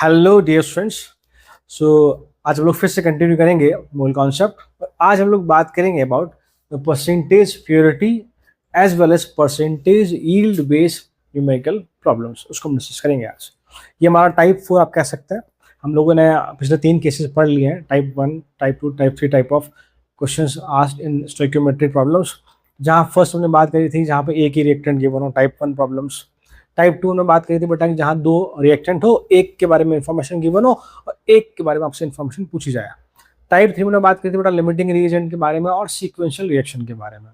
Hello dear students. सो आज हम लोग फिर से कंटिन्यू करेंगे मूल कॉन्सेप्ट। आज हम लोग बात करेंगे about the percentage purity as well as percentage yield based numerical problems, उसको हम डिस्कस करेंगे आज। ये हमारा टाइप 4 आप कह सकते हैं। हम लोगों ने पिछले 3 केसेस पढ़ लिए हैं, type 1, type 2, type 3 type of questions asked in stoichiometric problems. जहाँ फर्स्ट हमने बात करी थी जहाँ पे एक ही रिएक्टेंट गिवन हो, टाइप 1 प्रॉब्लम्स। टाइप 2 में बात करी थी बेटा कि जहाँ 2 रिएक्टेंट हो, एक के बारे में इंफॉर्मेशन गिवन हो और एक के बारे में आपसे इंफॉर्मेशन पूछी जाए। टाइप 3 में बात करी थी बेटा लिमिटिंग रिएजेंट के बारे में और सीक्वेंशियल रिएक्शन के बारे में।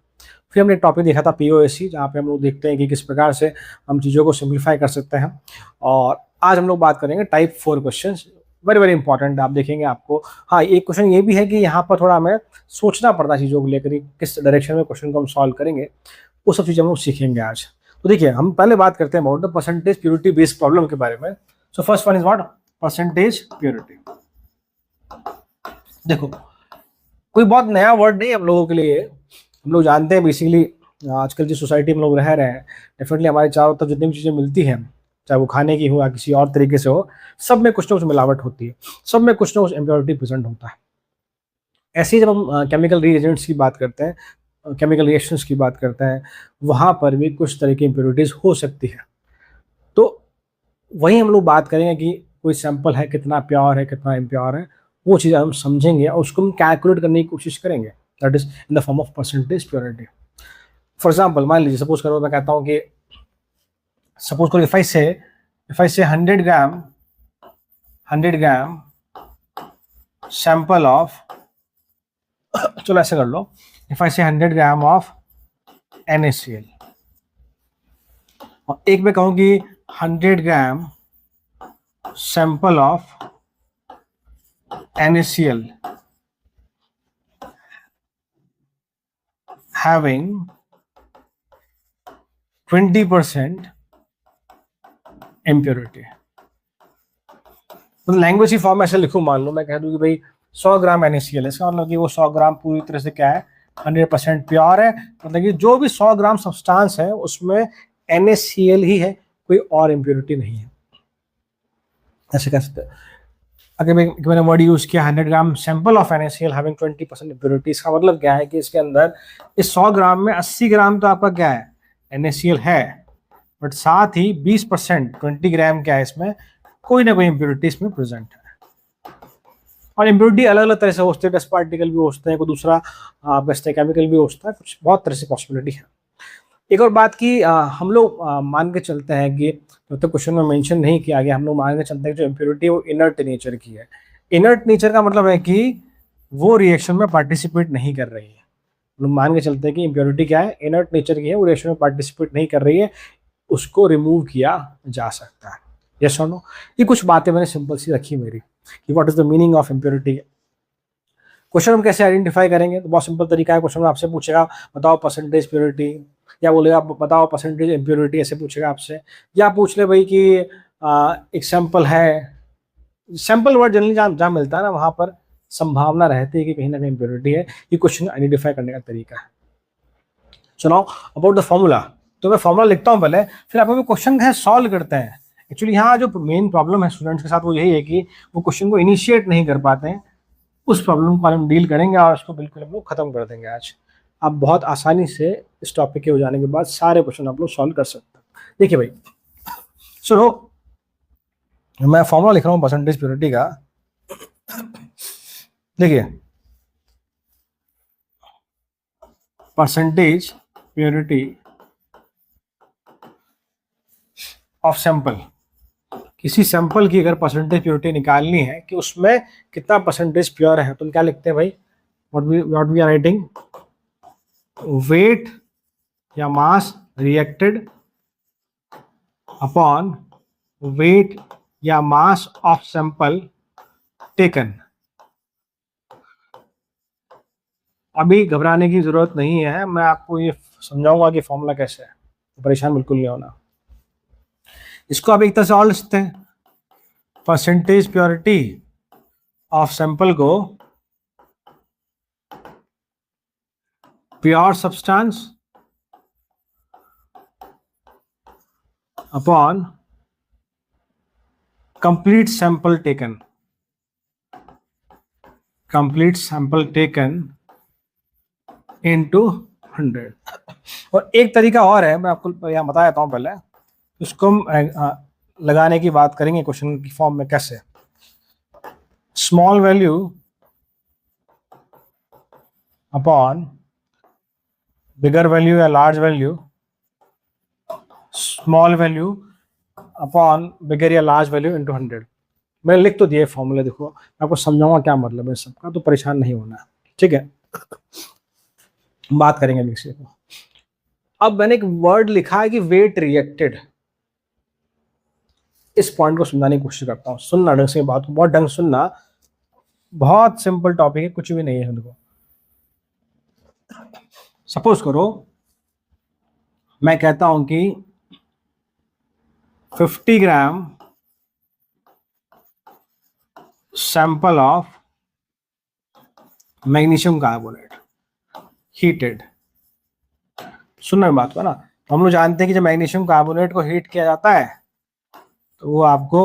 फिर हमने टॉपिक देखा था पीओएससी, जहाँ पे हम लोग देखते हैं कि किस प्रकार से हम चीज़ों को सिंप्लीफाई कर सकते हैं। और आज हम लोग बात करेंगे type 4 question, very very important. आप देखेंगे आपको, हाँ, एक क्वेश्चन ये भी है कि यहाँ पर थोड़ा हमें सोचना पड़ता है चीज़ों को लेकर, किस डायरेक्शन में क्वेश्चन को हम सॉल्व करेंगे, वो सब चीज़ें हम लोग सीखेंगे आज। तो देखिए, हम पहले बात करते हैं about the percentage purity based problem के बारे में। So first one is what? Percentage purity. देखो, कोई बहुत नया वर्ड नहीं है हम लोगों के लिए। हम लोग जानते हैं बेसिकली आजकल जिस सोसाइटी में लोग रह रहे हैं, डेफिनेटली हमारे चारों तरफ जितनी भी चीज़ें मिलती हैं, चाहे वो खाने की हो या किसी और तरीके से हो, सब में कुछ ना कुछ मिलावट होती है, सब में कुछ ना कुछ इम्प्योरिटी प्रेजेंट होता है। ऐसे ही जब हम केमिकल रिएजेंट्स की बात करते हैं, केमिकल रिएक्शंस की बात करते हैं, वहाँ पर भी कुछ तरह की इम्प्योरिटीज़ हो सकती है। तो वही हम लोग बात करेंगे कि कोई सैंपल है, कितना प्योर है, कितना इम्प्योर है, वो चीज़ हम समझेंगे और उसको हम कैलकुलेट करने की कोशिश करेंगे, that is in the form of percentage purity. For example, मान लीजिए, सपोज करो मैं कहता हूँ कि सपोज करो इफ आई से 100 ग्राम सैंपल ऑफ, चलो ऐसे कर लो, इफ आई से 100 ग्राम ऑफ NaCl और एक मैं कहूँ कि 100 ग्राम sample of NaCl having 20% impurity। तो लैंग्वेज की फॉर्म ऐसे लिखूं, मान लो मैं कह दूं कि भाई 100 ग्राम NaCl है, इसका मतलब कि वो 100 ग्राम पूरी तरह से क्या है, 100% प्योर है। मतलब कि जो भी 100 ग्राम सब्सटेंस है उसमें NaCl ही है, कोई और इम्प्योरिटी नहीं है। ऐसे कह सकते हैं। अगर मैंने वर्ड यूज किया 100 ग्राम sample of NaCl having 20% impurity, इसका मतलब क्या है कि इसके अंदर इस 100 ग्राम में 80 ग्राम तो आपका क्या है, NaCl है, बट साथ ही 20% 20 ग्राम क्या है, इसमें कोई ना कोई इम्प्योरिटी इसमें प्रेजेंट है। और इम्प्योरिटी अलग अलग तरह से होते हैं, डस्ट पार्टिकल भी होते हैं, कोई दूसरा आप कहते हैं केमिकल भी होता है, कुछ बहुत तरह से पॉसिबिलिटी है। एक और बात की हम लोग मान के चलते हैं कि तो क्वेश्चन में मेंशन नहीं किया गया, हम लोग मान के चलते हैं जो इम्प्योरिटी वो इनर्ट नेचर की है। इनर्ट नेचर का मतलब है कि वो रिएक्शन में पार्टिसिपेट नहीं कर रही है। हम लोग मान के चलते हैं कि इम्प्योरिटी क्या है, इनर्ट नेचर की है, वो रिएक्शन में पार्टिसिपेट नहीं कर रही है, उसको रिमूव किया जा सकता है। यस और नो? ये कुछ बातें मैंने सिंपल सी रखी मेरी कि what is the meaning of impurity. Question हम कैसे आइडेंटिफाई करेंगे? तो बहुत सिंपल तरीका है। क्वेश्चन में आपसे पूछेगा बताओ परसेंटेज प्योरिटी, या बोलेगा बताओ परसेंटेज इम्प्योरिटी, ऐसे पूछेगा आपसे। या पूछ ले भाई कि एक सैंपल है, सैंपल वर्ड जनरली जहाँ मिलता है ना, वहाँ पर संभावना रहती है कि कहीं ना कहीं इम्प्योरिटी है। ये क्वेश्चन आइडेंटिफाई करने का तरीका है। सुनाओ अबाउट द फॉर्मूला। तो मैं फॉर्मूला लिखता हूँ पहले, फिर आप क्वेश्चन है सॉल्व करते हैं। एक्चुअली यहाँ जो मेन प्रॉब्लम है स्टूडेंट्स के साथ वो यही है कि वो क्वेश्चन को इनिशिएट नहीं कर पाते हैं। उस प्रॉब्लम को हम डील करेंगे और उसको बिल्कुल हम लोग खत्म कर देंगे आज। आप बहुत आसानी से इस टॉपिक के हो जाने के बाद सारे क्वेश्चन आप लोग सॉल्व कर सकते हैं। देखिए भाई, सुनो, मैं फॉर्मूला लिख रहा हूँ परसेंटेज प्योरिटी का। देखिए, परसेंटेज प्योरिटी ऑफ सैंपल, किसी सैंपल की अगर परसेंटेज प्योरिटी निकालनी है कि उसमें कितना परसेंटेज प्योर है, तो हम क्या लिखते हैं भाई, what we are writing, weight या मास रिएक्टेड अपॉन वेट या मास ऑफ सैंपल टेकन। अभी घबराने की जरूरत नहीं है, मैं आपको ये समझाऊंगा कि फॉर्मूला कैसे है, तो परेशान बिल्कुल नहीं होना। इसको आप एक तरह से और लिख सकते हैं, परसेंटेज प्योरिटी ऑफ सैंपल को pure substance upon complete sample taken into 100। और एक तरीका और है, मैं आपको यहाँ बता देता हूँ पहले, इसको हम लगाने की बात करेंगे क्वेश्चन की फॉर्म में कैसे। Small value upon bigger value या large value, small value upon bigger या लार्ज वैल्यू इंटू 100। मैंने लिख तो दिए फॉर्मूले, देखो मैं आपको समझाऊंगा क्या मतलब है सबका, तो परेशान नहीं होना, ठीक है। बात करेंगे मिक्सर को। अब मैंने एक वर्ड लिखा है कि वेट रिएक्टेड। इस पॉइंट को समझाने की कोशिश करता हूँ, सुनना ढंग से, बात को बहुत ढंग सुनना। बहुत सिंपल टॉपिक है, कुछ भी नहीं है। देखो सपोज करो मैं कहता हूं कि 50 ग्राम sample of magnesium carbonate heated. सुनना बात को ना, हम लोग जानते हैं कि जब मैग्नीशियम कार्बोनेट को हीट किया जाता है तो वो आपको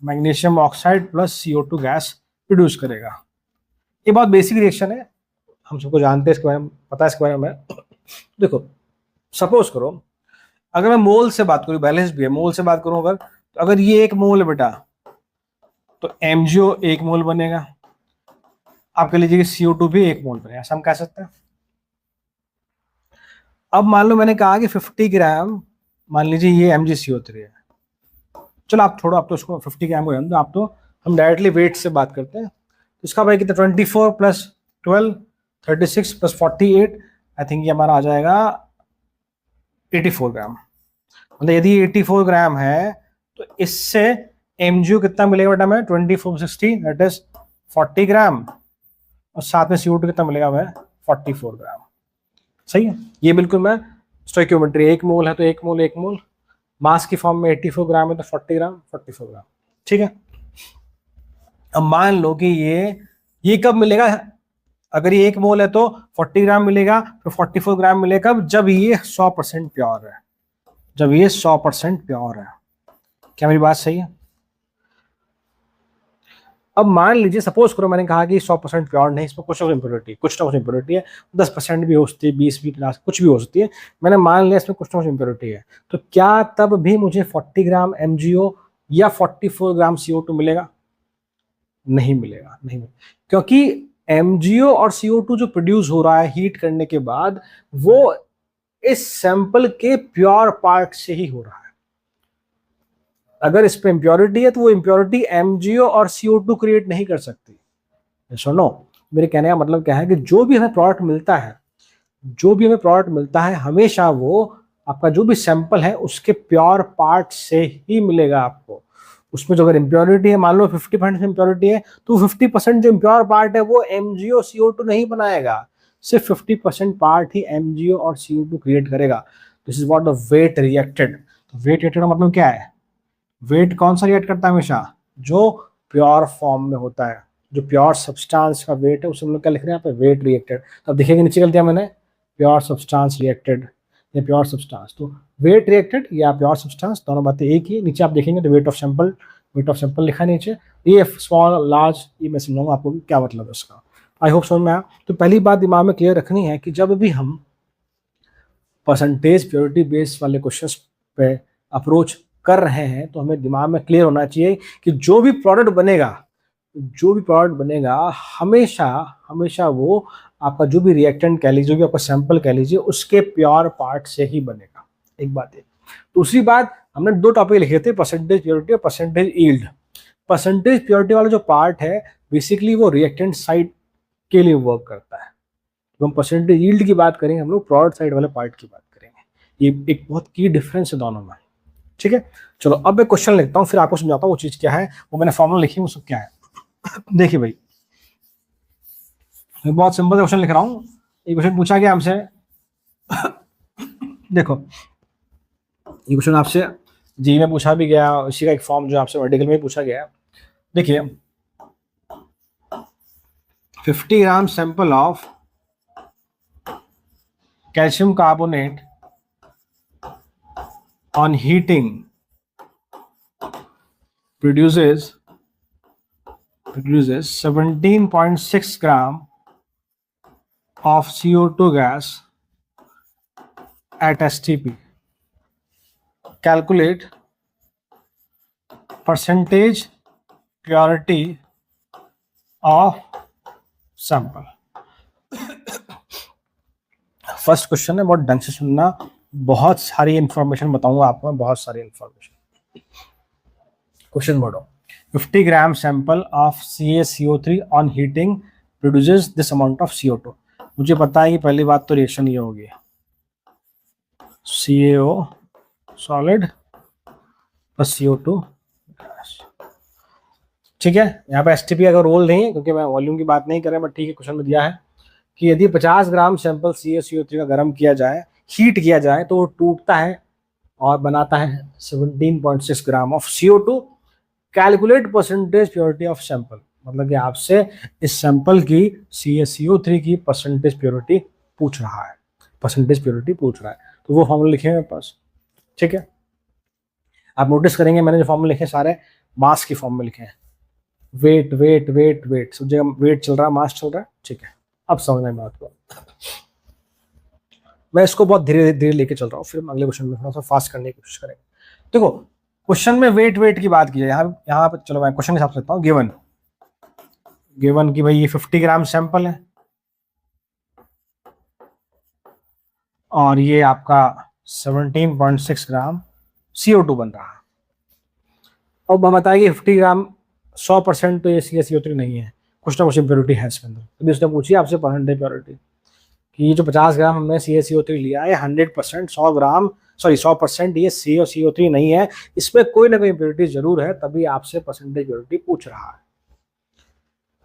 magnesium oxide plus CO2 gas produce करेगा। ये बहुत बेसिक रिएक्शन है, हम सबको जानते हैं, इसके बारे में पता है इसके बारे में। देखो सपोज करो अगर मैं मोल से बात करूं, बैलेंस भी है, मोल से बात करूं अगर, तो अगर ये 1 मोल है बेटा तो MgO 1 मोल बनेगा। आप कह लीजिए कि CO2 भी 1 मोल बनेगा, ऐसा हम कह सकते हैं। अब मान लो मैंने कहा कि 50 ग्राम, मान लीजिए ये MgCO3 है। चलो आप छोड़ो, आप तो उसको 50 ग्राम को जानते हो, आप तो हम डायरेक्टली वेट से बात करते हैं। तो इसका भाई कितना, 24 प्लस 12 36 प्लस 48, आई थिंक ये हमारा आ जाएगा 84 ग्राम। मतलब यदि 84 ग्राम है तो इससे MgO कितना मिलेगा बेटा हमें, 24 60 दैट इज 40 ग्राम, और साथ में CO2 कितना मिलेगा हमें, 44 ग्राम। सही है, ये बिल्कुल मैं स्टोइकियोमेट्री, 1 मोल है तो 1 मोल 1 मोल, मास की फॉर्म में 84 ग्राम है तो 40 ग्राम 44 ग्राम, ठीक है। अब मान लो कि ये कब मिलेगा, अगर ये 1 मोल है तो 40 ग्राम मिलेगा, तो 44 ग्राम मिलेगा कब, जब ये 100% प्योर है, जब ये 100% प्योर है। क्या मेरी बात सही है? अब मान लीजिए सपोज करो मैंने कहा कि 100% प्योर नहीं, इसमें कुछ ना कुछ इम्प्योरिटी है, 10% भी हो सकती है, 20 भी, कुछ भी हो सकती है। मैंने मान लिया इसमें कुछ ना कुछ इम्प्योरिटी है, तो क्या तब भी मुझे 40 ग्राम MgO या 44 ग्राम CO2 मिलेगा? नहीं मिलेगा, नहीं मिलेगा, क्योंकि MgO और CO2 जो प्रोड्यूस हो रहा है हीट करने के बाद, वो इस सैंपल के प्योर पार्ट से ही हो रहा है। अगर इस पे इम्प्योरिटी है तो वो इम्प्योरिटी MgO और CO2 क्रिएट नहीं कर सकती। सुनो, मेरे कहने का मतलब क्या है कि जो भी हमें प्रोडक्ट मिलता है हमेशा वो आपका जो भी सैंपल है उसके प्योर पार्ट से ही मिलेगा आपको। उसमें जो अगर इम्प्योरिटी है, मान लो 50% इम्प्योरिटी है, तो 50% जो इम्प्योर पार्ट है वो MgO CO2 नहीं बनाएगा, सिर्फ 50% पार्ट ही MgO और CO2 क्रिएट करेगा। This is what the weight reacted. Weight reacted का मतलब क्या है? वेट कौन सा रिएक्ट करता है हमेशा? जो प्योर फॉर्म में होता है, जो प्योर सब्सटेंस का वेट है, उसे हम लोग क्या लिख रहे हैं यहाँ पे, वेट रिएक्टेड। तो अब देखिएगा नीचे कर दिया मैंने, प्योर सब्सटेंस रिएक्टेड या प्योर सब्सटेंस, तो वेट रिएक्टेड या प्योर सब्सटेंस दोनों बातें एक ही। नीचे आप देखेंगे तो वेट ऑफ सैंपल लिखा है नीचे, ये स्मॉल लार्ज, ये मैं समझाऊंगा आपको क्या मतलब है उसका। आई होप समझ में आया। तो पहली बात दिमाग में क्लियर रखनी है कि जब भी हम परसेंटेज प्योरिटी बेस्ड वाले क्वेश्चंस पे अप्रोच कर रहे हैं तो हमें दिमाग में क्लियर होना चाहिए कि जो भी प्रोडक्ट बनेगा हमेशा वो आपका जो भी रिएक्टेंट कह लीजिए, जो भी आपका सैंपल कह लीजिए, उसके प्योर पार्ट से ही बनेगा। एक बात है। दूसरी बात, हमने 2 टॉपिक लिखे थे, परसेंटेज प्योरिटी और परसेंटेज यील्ड। परसेंटेज प्योरिटी वाला जो पार्ट है बेसिकली वो रिएक्टेंट साइड के लिए वर्क करता है। तो हम परसेंटेज यील्ड की बात करेंगे, हम लोग प्रोडक्ट साइड वाले पार्ट की बात करेंगे। ये एक बहुत की डिफरेंस है दोनों में, ठीक है। चलो अब मैं क्वेश्चन लिखता हूँ, फिर आपको समझाता हूँ वो चीज क्या है, वो मैंने फॉर्मूला लिखी है, वो सब क्या है। देखिए भाई, मैं बहुत सिंपल क्वेश्चन लिख रहा हूँ। एक क्वेश्चन पूछा गया हमसे, देखो ये क्वेश्चन आपसे जी में पूछा भी गया, इसी का एक फॉर्म जो आपसे मेडिकल में पूछा गया। देखिए 50 ग्राम sample of calcium carbonate on heating produces 17.6 gram of CO2 gas at STP. Calculate percentage purity of sample. First question है, बहुत ढंग से सुनना, बहुत सारी इंफॉर्मेशन बताऊंगा आपको मैं, बहुत सारी इंफॉर्मेशन। क्वेश्चन पढ़ो। 50 ग्राम sample of CaCO3 on heating produces this amount of CO2। मुझे पता है कि पहली बात तो रिएक्शन ये होगी, CaO सॉलिड प्लस CO2, ठीक है। यहाँ पे STP का रोल नहीं है क्योंकि मैं वॉल्यूम की बात नहीं कर रहा, बट ठीक है, क्वेश्चन में दिया है कि यदि 50 ग्राम सैंपल CaCO3 का गर्म किया जाए, हीट किया जाए, तो वो टूटता है और बनाता है 17.6 gram of CO2। Calculate percentage purity of sample, मतलब कि आपसे इस सैंपल की CaCO3 की परसेंटेज प्योरिटी पूछ रहा है, परसेंटेज प्योरिटी पूछ रहा है। तो वो फॉर्मूला लिखे हैं मेरे पास, ठीक है। आप नोटिस करेंगे मैंने जो फॉर्मूला लिखे सारे मास की फॉर्म में लिखे हैं। वेट वेट वेट वेट, सब जगह वेट चल रहा है, मास चल रहा है, ठीक है। अब समझना है बात को। मैं इसको बहुत धीरे धीरे लेके चल रहा हूँ, फिर हम अगले क्वेश्चन में थोड़ा सा फास्ट करने की कोशिश करेंगे। देखो क्वेश्चन में वेट वेट की बात की है, यहाँ पे चलो मैं क्वेश्चन के हिसाब से लेता हूँ। गिवन की भाई ये 50 ग्राम सैंपल है और ये आपका 17.6 ग्राम CO2 बन रहा है। अब हम बताएंगे 50 ग्राम 100% तो ये CaCO3 नहीं है, कुछ ना कुछ इम्प्योरिटी है इसके अंदर। तभी उसने पूछी आपसे परसेंटेज प्योरिटी कि ये जो 50 ग्राम हमने CaCO3 लिया है 100% 100% ये CaCO3 नहीं है, इसमें कोई ना कोई इम्प्योरिटी जरूर है, तभी आपसे परसेंटेज प्योरिटी पूछ रहा है।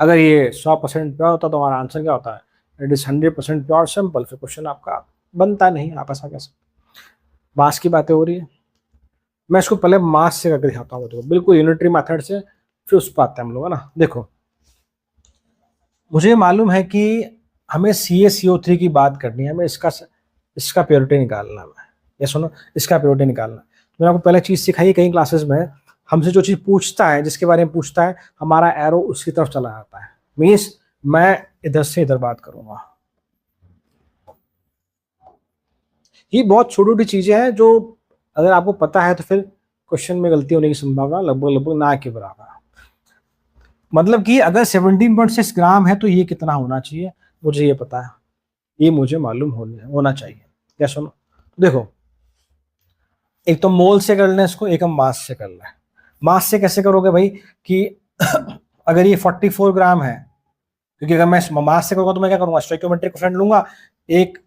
अगर ये 100% प्योर होता तो हमारा आंसर क्या होता है, इट इज 100% प्योर सैंपल, फिर क्वेश्चन आपका बनता नहीं। आप ऐसा कैसे, मास की बातें हो रही है। मैं इसको पहले मास से करके दिखाता हूँ, तो बिल्कुल यूनिटरी मेथड से, फिर उस पर आते हैं हम लोग, है ना। देखो मुझे मालूम है कि हमें CaCO3 की बात करनी है, हमें इसका प्योरिटी निकालना है। ये सुनो, इसका प्योरिटी निकालना। मैंने आपको पहले चीज सिखाई कई क्लासेस में, हमसे जो चीज पूछता है, जिसके बारे में पूछता है, हमारा एरो उसकी तरफ चला जाता है। मीन्स मैं इधर से इधर बात करूंगा। ये बहुत छोटी छोटी चीजें हैं जो अगर आपको पता है तो फिर क्वेश्चन में गलती होने की संभावना लगभग ना के बराबर। मतलब कि अगर 17.6 ग्राम है तो ये कितना होना चाहिए, मुझे ये पता है, ये मुझे मालूम होना चाहिए। क्या सुनो, देखो एक तो मोल से कर लें इसको, एक हम मास से कर लें। मास से कैसे करोगे भाई कि अगर ये 44 ग्राम है, क्योंकि अगर मैं मास से करूंगा तो मैं क्या करूंगा, स्टोइकियोमेट्रिक कोएफिशिएंट लूंगा, एक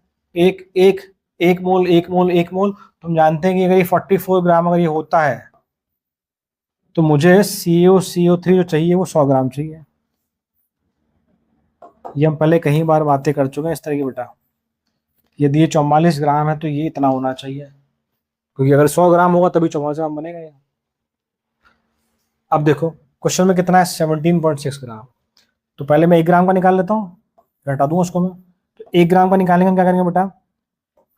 मोल। तुम जानते हैं कि अगर ये 44 ग्राम अगर ये होता है तो मुझे CO3 जो चाहिए वो 100 ग्राम चाहिए। ये हम पहले कहीं बार बातें कर चुके हैं इस तरह की बेटा। यदि ये 44 ग्राम है तो ये इतना होना चाहिए, क्योंकि अगर 100 ग्राम होगा तभी 44 ग्राम बनेगा ये। अब देखो क्वेश्चन में कितना है, 17.6 ग्राम। तो पहले मैं 1 ग्राम का निकाल लेता हूँ, हटा दूंगा उसको मैं। तो 1 ग्राम का निकालेंगे हम क्या करेंगे बेटा,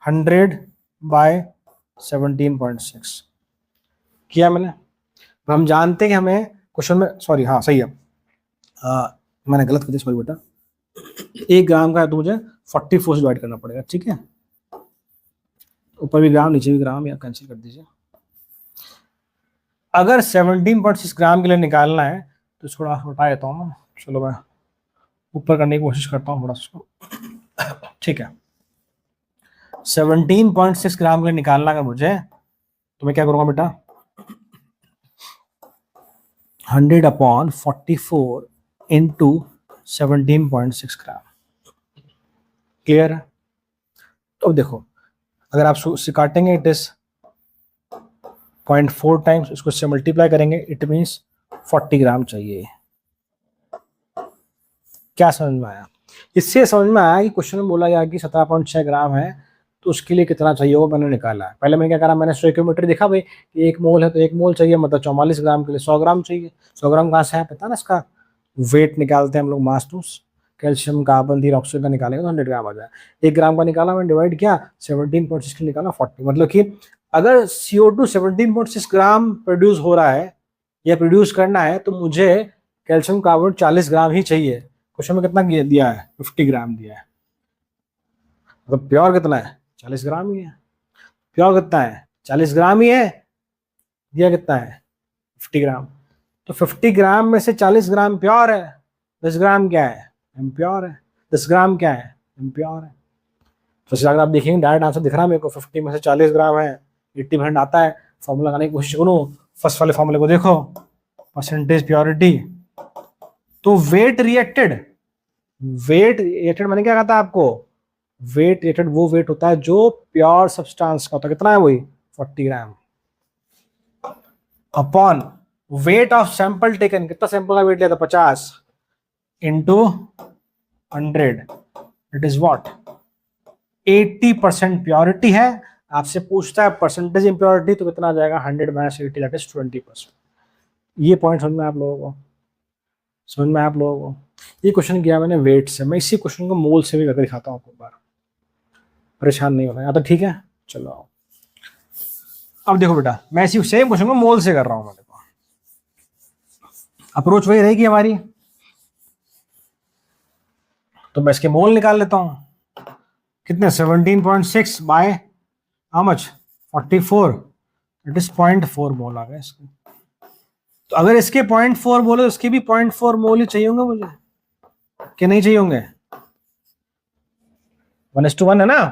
100/17.6 किया मैंने। हम जानते हैं कि हमें क्वेश्चन में, सॉरी हाँ सही है, मैंने गलत कर दिया, सॉरी बेटा। 1 ग्राम का है तो मुझे 44 से डिवाइड करना पड़ेगा, ठीक है। ऊपर भी ग्राम नीचे भी ग्राम, या कैंसिल कर दीजिए। अगर 17.6 ग्राम के लिए निकालना है तो इसको थोड़ा हटा देता हूँ मैं, चलो मैं ऊपर करने की कोशिश करता हूँ थोड़ा सा, ठीक है। 17.6 ग्राम के लिए निकालना है मुझे, तो मैं क्या करूँगा बेटा, 100/44 इंटू 17.6 ग्राम। क्लियर है। तो देखो अगर आप से काटेंगे इट इज 0.4 टाइम्स, इसको से मल्टीप्लाई करेंगे, इट मीन्स 40 ग्राम चाहिए। क्या समझ में आया? इससे समझ में आया कि क्वेश्चन में बोला गया कि 17.6 ग्राम है तो उसके लिए कितना चाहिए वो मैंने निकाला है। पहले मैंने क्या करा, मैंने स्टोइकियोमेट्री देखा भाई कि 1 मोल है तो 1 मोल चाहिए, मतलब 44 ग्राम के लिए 100 ग्राम चाहिए। 100 ग्राम कहाँ से है पता ना, इसका वेट निकालते हैं हम लोग, mass to calcium carbon the oxygen का निकालेंगे तो 100 ग्राम आ जाए। 1 ग्राम का निकाला, मैंने डिवाइड किया, 17.6 के निकाला 40। मतलब कि अगर CO2 17.6 ग्राम प्रोड्यूस हो रहा है या प्रोड्यूस करना है तो मुझे कैल्शियम कार्बोनेट 40 ग्राम ही चाहिए। क्वेश्चन में कितना दिया है? 50 ग्राम दिया है। तो प्योर कितना है? 40 ग्राम ही है। प्योर कितना है? 40 ग्राम ही है। दिया कितना है? 50 ग्राम। तो 50 ग्राम में से 40 ग्राम प्योर है, 10 ग्राम क्या है? इम्प्योर है। 10 ग्राम क्या है? इम्प्योर है। तो अगर आप देखेंगे डायरेक्ट आंसर दिख रहा है मेरे को, 50 में से 40 ग्राम है, 80% आता है। फॉर्मूला लगाने की कोशिश करूँ, फर्स्ट वाले फॉर्मूले को देखो, परसेंटेज प्योरिटी, तो वेट रिएक्टेड, वेट रिएक्टेड मैंने क्या कहा था आपको? वेट रिएक्टेड वो वेट होता है जो प्योर सब्सटेंस का होता है। कितना है वही? 40 ग्राम upon weight of sample taken. कितना सैंपल का वेट लिया था? 50 into 100, it is what? 80% purity है। आपसे पूछता है परसेंटेज इम्प्योरिटी, तो कितना आ जाएगा? 100 माइनस 80, दैट इज 20%। ये पॉइंट समझ में आप लोगों को? समझ में आप लोगों को? ये क्वेश्चन किया मैंने वेट से, मैं इसी क्वेश्चन को मोल से भी करके दिखाता हूँ आपको एक बार, परेशान नहीं होना। या तो ठीक है, चलो आओ। अब देखो बेटा, मैं इसी सेम क्वेश्चन को मोल से कर रहा हूँ। मैं देखो अप्रोच वही रहेगी हमारी, तो मैं इसके मोल निकाल लेता हूँ। कितने? 17.6 by how much? 44, it is 0.4 मोल आ गया इसके। तो अगर इसके 0.4 मोल है तो इसके भी 0.4 मोल ही चाहिए होंगे मुझे, कि नहीं चाहिए होंगे? 1:1 है ना?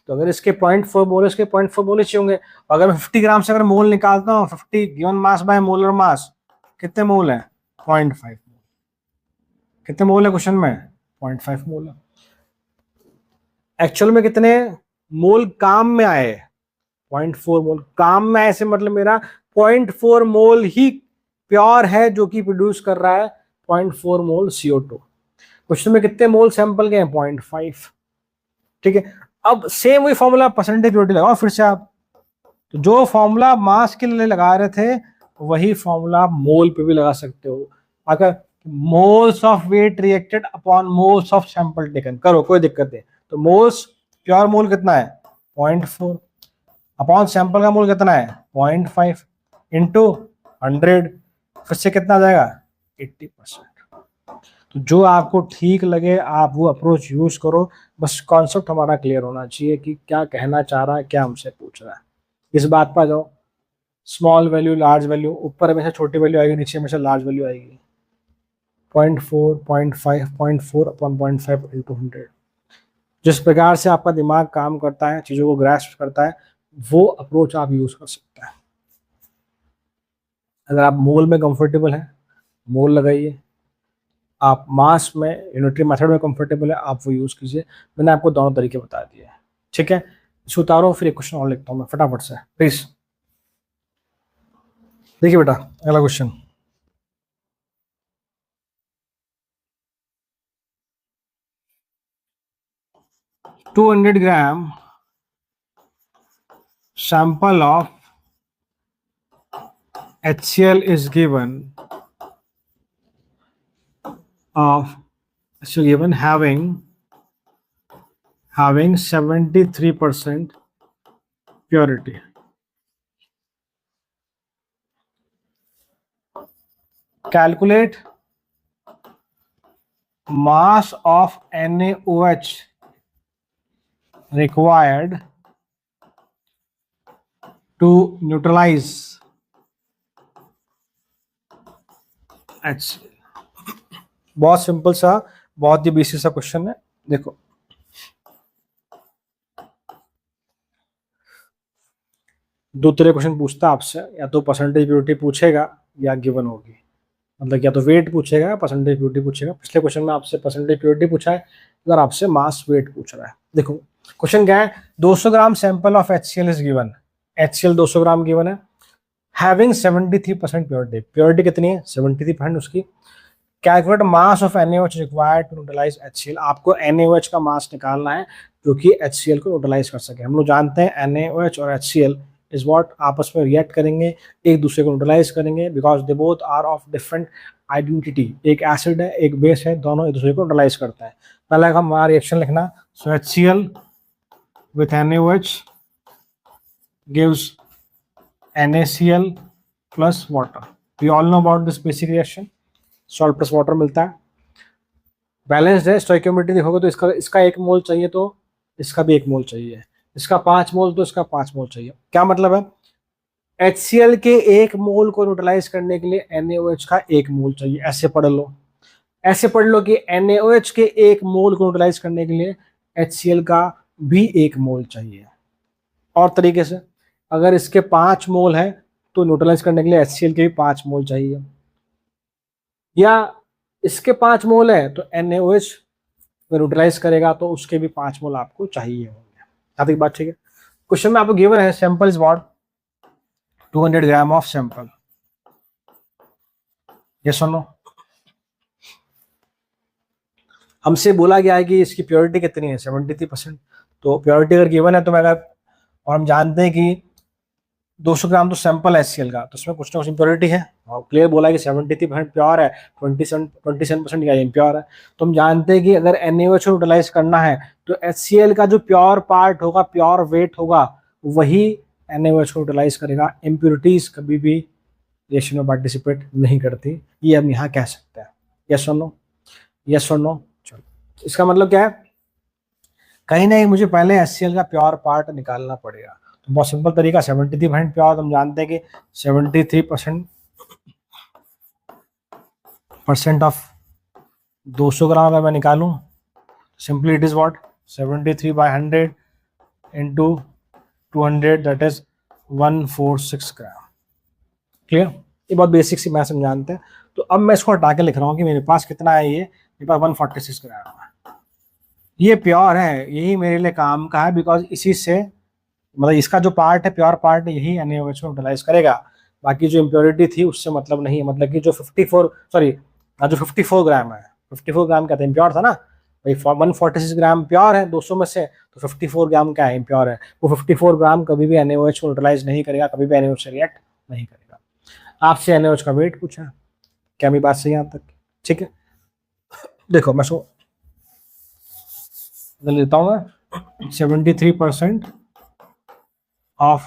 तो अगर इसके 0.4 मोल, इसके 0.4 मोल ही चाहिए होंगे। अगर मैं 50 ग्राम से अगर मोल निकालता हूँ, 50 गिवन मास बाय मोलर मास, कितने मोल है? 0.5 मोल। कितने मोल है क्वेश्चन में? 0.5 मोल है। एक्चुअल में कितने मोल काम में आए? 0.4 मोल काम में आए से मतलब मेरा 0.4 मोल ही प्योर है जो कि प्रोड्यूस कर रहा है 0.4 मोल CO2। क्वेश्चन में कितने मोल सैंपल के हैं? 0.5। ठीक है, अब सेम वही फॉर्मूला परसेंटेज प्योरिटी लगाओ फिर से आप। तो जो फॉर्मूला मास के लिए लगा रहे थे वही फॉर्मूला मोल पे भी लगा सकते हो। अगर moles of weight reacted upon moles of sample taken करो, कोई दिक्कत नहीं। तो मोल्स, प्योर मोल कितना है? 0.4 अपॉन सैंपल का मोल कितना है? 0.5 इंटू 100, फिर से कितना आ जाएगा? 80%। तो जो आपको ठीक लगे आप वो अप्रोच यूज करो, बस कॉन्सेप्ट हमारा क्लियर होना चाहिए कि क्या कहना चाह रहा है, क्या हमसे पूछ रहा है। इस बात पर जाओ, स्मॉल वैल्यू लार्ज वैल्यू, ऊपर हमेशा छोटी वैल्यू आएगी, नीचे हमेशा लार्ज वैल्यू आएगी। 0.4, 0.5, 0.4 अपॉन 0.5 इंटू 100। जिस प्रकार से आपका दिमाग काम करता है, चीज़ों को ग्रास्प करता है, वो अप्रोच आप यूज कर सकते हैं। अगर आप मोल में कंफर्टेबल हैं, मोल लगाइए। आप मास में, यूनिटरी मेथड में कंफर्टेबल है, आप वो यूज कीजिए। मैंने आपको दोनों तरीके बता दिए, ठीक है? इसे उतारो, फिर एक क्वेश्चन और लिखता हूँ मैं फटाफट से, प्लीज। देखिए बेटा, अगला question, to 200 gram sample of HCl is given having 73% purity. Calculate mass of NaOH required to neutralize HCl। बहुत सिंपल सा, बहुत ही बेसिक सा क्वेश्चन है। देखो, दो तरह क्वेश्चन पूछता है आपसे, या तो परसेंटेज प्योरिटी पूछेगा या गिवन होगी, मतलब या तो वेट पूछेगा या परसेंटेज प्योरिटी पूछेगा। पिछले क्वेश्चन में आपसे परसेंटेज प्योरिटी पूछा है, अगर आपसे मास वेट पूछ रहा है। देखो क्वेश्चन क्या है, 200 gram sample of HCl is given. HCl 200 gram given है, हैविंग 73% प्योरिटी। प्योरिटी कितनी है? 73% उसकी। Calculate mass of NaOH required to neutralise HCl। आपको NaOH का मास निकालना है जो कि HCl को न्यूट्रलाइज कर सके। हम लोग जानते हैं NaOH और HCl इज व्हाट, आपस में रिएक्ट करेंगे, एक दूसरे को न्यूट्रलाइज करेंगे, because they both are of different identity. एक एसिड है, एक बेस है, दोनों एक दूसरे को न्यूट्रलाइज करता है। पहला हमारा रिएक्शन लिखना, so HCl with NaOH gives NaCl plus water। We all know about this basic reaction, salt plus water मिलता है, बैलेंस्ड है। स्टोइकियोमेट्री देखोगे तो इसका इसका 1 मोल चाहिए तो इसका भी 1 मोल चाहिए, इसका 5 मोल तो इसका 5 मोल चाहिए। क्या मतलब है, HCl के 1 मोल को न्यूट्रलाइज करने के लिए NaOH का 1 मोल चाहिए। ऐसे पढ़ लो, ऐसे पढ़ लो कि NaOH के 1 मोल को न्यूट्रलाइज करने के लिए HCl का भी 1 मोल चाहिए। और तरीके से अगर इसके 5 मोल है तो न्यूट्रलाइज करने के लिए HCl के भी 5 मोल चाहिए, या इसके 5 मोल है तो NaOH न्यूट्रलाइज करेगा तो उसके भी 5 मोल आपको चाहिए होंगे। यहाँ तक बात ठीक है। क्वेश्चन में आपको गिवन है sample is what 200 gram of sample, ये सुनो, हमसे बोला गया है कि इसकी प्योरिटी कितनी है 73%। तो प्योरिटी अगर गिवन है तो मैं अगर, और हम जानते हैं कि 200 ग्राम तो सैंपल है HCl का, तो उसमें कुछ ना कुछ इम्प्योरिटी है, और क्लियर बोला है कि 73% प्योर है, 27% या इम्प्योर है। तो हम जानते हैं कि अगर NaOH यूटिलाइज करना है तो HCl का जो प्योर पार्ट होगा, प्योर वेट होगा, वही NaOH यूटिलाइज करेगा। इम्प्योरिटीज कभी भी रिएक्शन में पार्टिसिपेट नहीं करती, ये हम यहाँ कह सकते हैं। यस और नो, यस और नो। चलो, इसका मतलब क्या है, कहीं ना कहीं मुझे पहले HCl का प्योर पार्ट निकालना पड़ेगा। तो बहुत सिंपल तरीका, 73% प्योर, हम जानते हैं कि 73% ऑफ 200 ग्राम अगर मैं निकालूं, simply it is what 73/100 into 200 that is 146 gram. Clear, ये बहुत बेसिक सी मैथ हम जानते हैं। तो अब मैं इसको हटा के लिख रहा हूँ कि मेरे पास कितना है, ये मेरे पास 146 ग्राम है, ये प्योर है, यही मेरे लिए काम का है, बिकॉज इसी से मतलब इसका जो पार्ट है प्योर पार्ट यही NaOH को न्यूट्रलाइज करेगा। बाकी जो इम्प्योरिटी थी उससे मतलब नहीं है, मतलब कि जो 54 ग्राम है, 54 ग्राम का था इम्प्योर था ना भाई, 146 ग्राम प्योर है 200 में से, तो 54 ग्राम क्या है, इम्प्योर है। वो 54 ग्राम कभी भी NaOH को न्यूट्रलाइज नहीं करेगा, कभी भी NaOH से रिएक्ट नहीं करेगा। आपसे NaOH का वेट पूछा, क्या मेरी बात सही है यहाँ तक? ठीक है, देखो मैं सो लेता हूँ मैं 73% of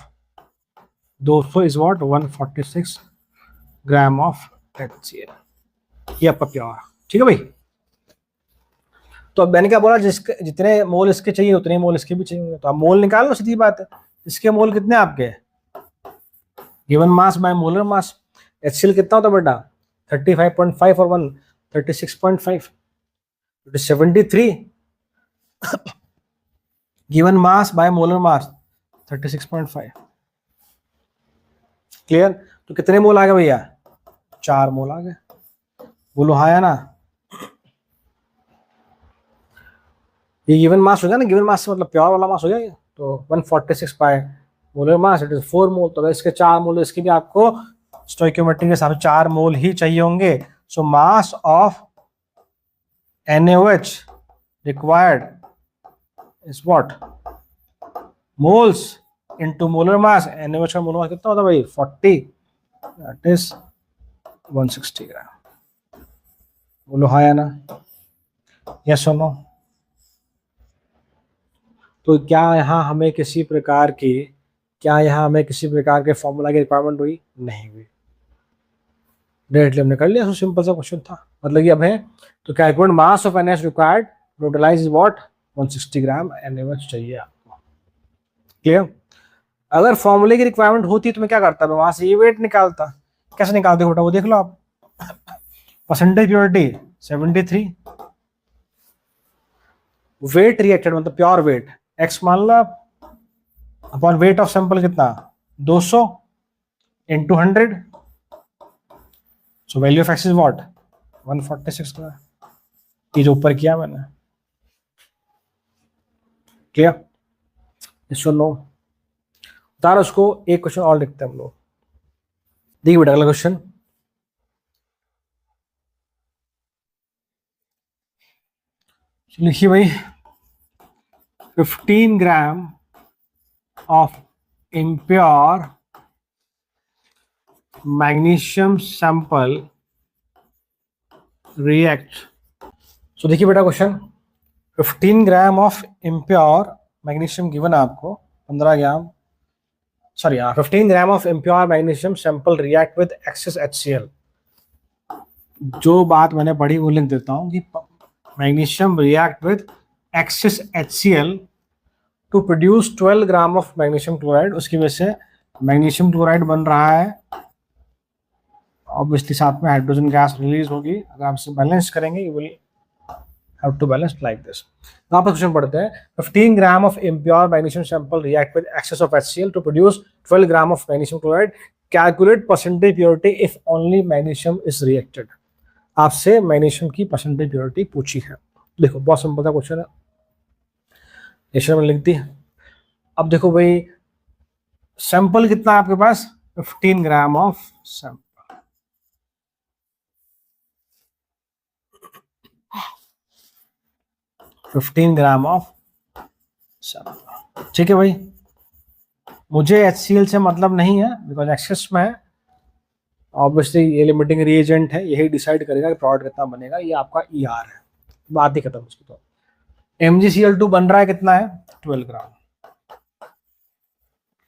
200 is what 146 gram of HCl, ये आपका प्योर। ठीक है भाई, तो अब मैंने क्या बोला, जिसके जितने मोल इसके चाहिए उतने मोल इसके भी चाहिए, तो आप मोल निकाल लो, सीधी बात है। इसके मोल कितने आपके, given mass by molar mass, HCl कितना होता है बेटा 35.5 और 1 36.5, 73 given mass by molar mass 36.5। Clear, तो कितने मोल आ गए भैया, 4 मोल आ गए, बोलो हाँ या ना। ये गिवन मास हो गया ना, गिवन मास से मतलब प्योर वाला मास हो गया ये, तो 146 bye molar mass it is 4 मोल। तो अगर इसके 4 मोल, इसके भी आपको स्टोइकियोमेट्री के हिसाब से 4 मोल ही चाहिए होंगे। So mass of NaOH required is what moles into molar mass. NaOH का मोलर मास कितना होता है भाई 40, दैट इज 160 ग्राम। बोलो हाँ या ना, यस और नो। तो क्या यहाँ हमें किसी प्रकार के फॉर्मूला की रिक्वायरमेंट हुई? नहीं हुई, डायरेक्टली हमने कर लिया, तो सिंपल सा क्वेश्चन था। मतलब कि अब है तो calculate mass of NaOH required neutralize what 160 gram NaOH चाहिए आपको। क्लियर, अगर फॉर्मूले की रिक्वायरमेंट होती तो मैं क्या करता, मैं वहां से ये वेट निकालता। कैसे निकालते बेटा, वो देख लो आप, परसेंटेज प्योरिटी 73, वेट रिएक्टेड मतलब प्योर वेट x मान लो अपॉन वेट ऑफ सैंपल कितना 200 into 100, so value of x is what 146 ग्राम, ये जो ऊपर किया मैंने। क्लियर, इसको नो उतार, उसको एक क्वेश्चन और लिखते हैं हम लोग। देखिए बेटा अगला क्वेश्चन, लिखिए भाई 15 ग्राम of impure magnesium sample react। so देखिए बेटा question, 15 gram of impure magnesium given आपको, 15 gram sorry, 15 gram of impure magnesium sample react with excess HCl। जो बात मैंने पढ़ी वो लिख देता हूँ कि magnesium react with excess HCl to produce 12 gram of magnesium chloride. उसकी वजह से मैग्नीशियम क्लोराइड बन रहा है, ऑब्वियसली साथ में हाइड्रोजन गैस रिलीज होगी। अगर आप इसे बैलेंस करेंगे you will have to balance like this. यहाँ पर क्वेश्चन पढ़ते हैं 15 gram of impure magnesium sample react with excess of HCl to produce 12 gram of magnesium chloride, calculate percentage purity if only magnesium is reacted. आपसे magnesium की percentage purity पूछी है। देखो बहुत सिंपल सा क्वेश्चन है, क्वेश्चन में लिख दी। अब देखो भाई सैंपल कितना है आपके पास, 15 gram of sample, gram of sample. ठीक है भाई, मुझे HCl से मतलब नहीं है बिकॉज एक्सेस में है। ऑब्वियसली ये लिमिटिंग रिएजेंट है, यही डिसाइड करेगा कि प्रोडक्ट कितना बनेगा। ये आपका ER है, बात ही खत्म उसकी। तो MgCl2 बन रहा है कितना है, 12 ग्राम।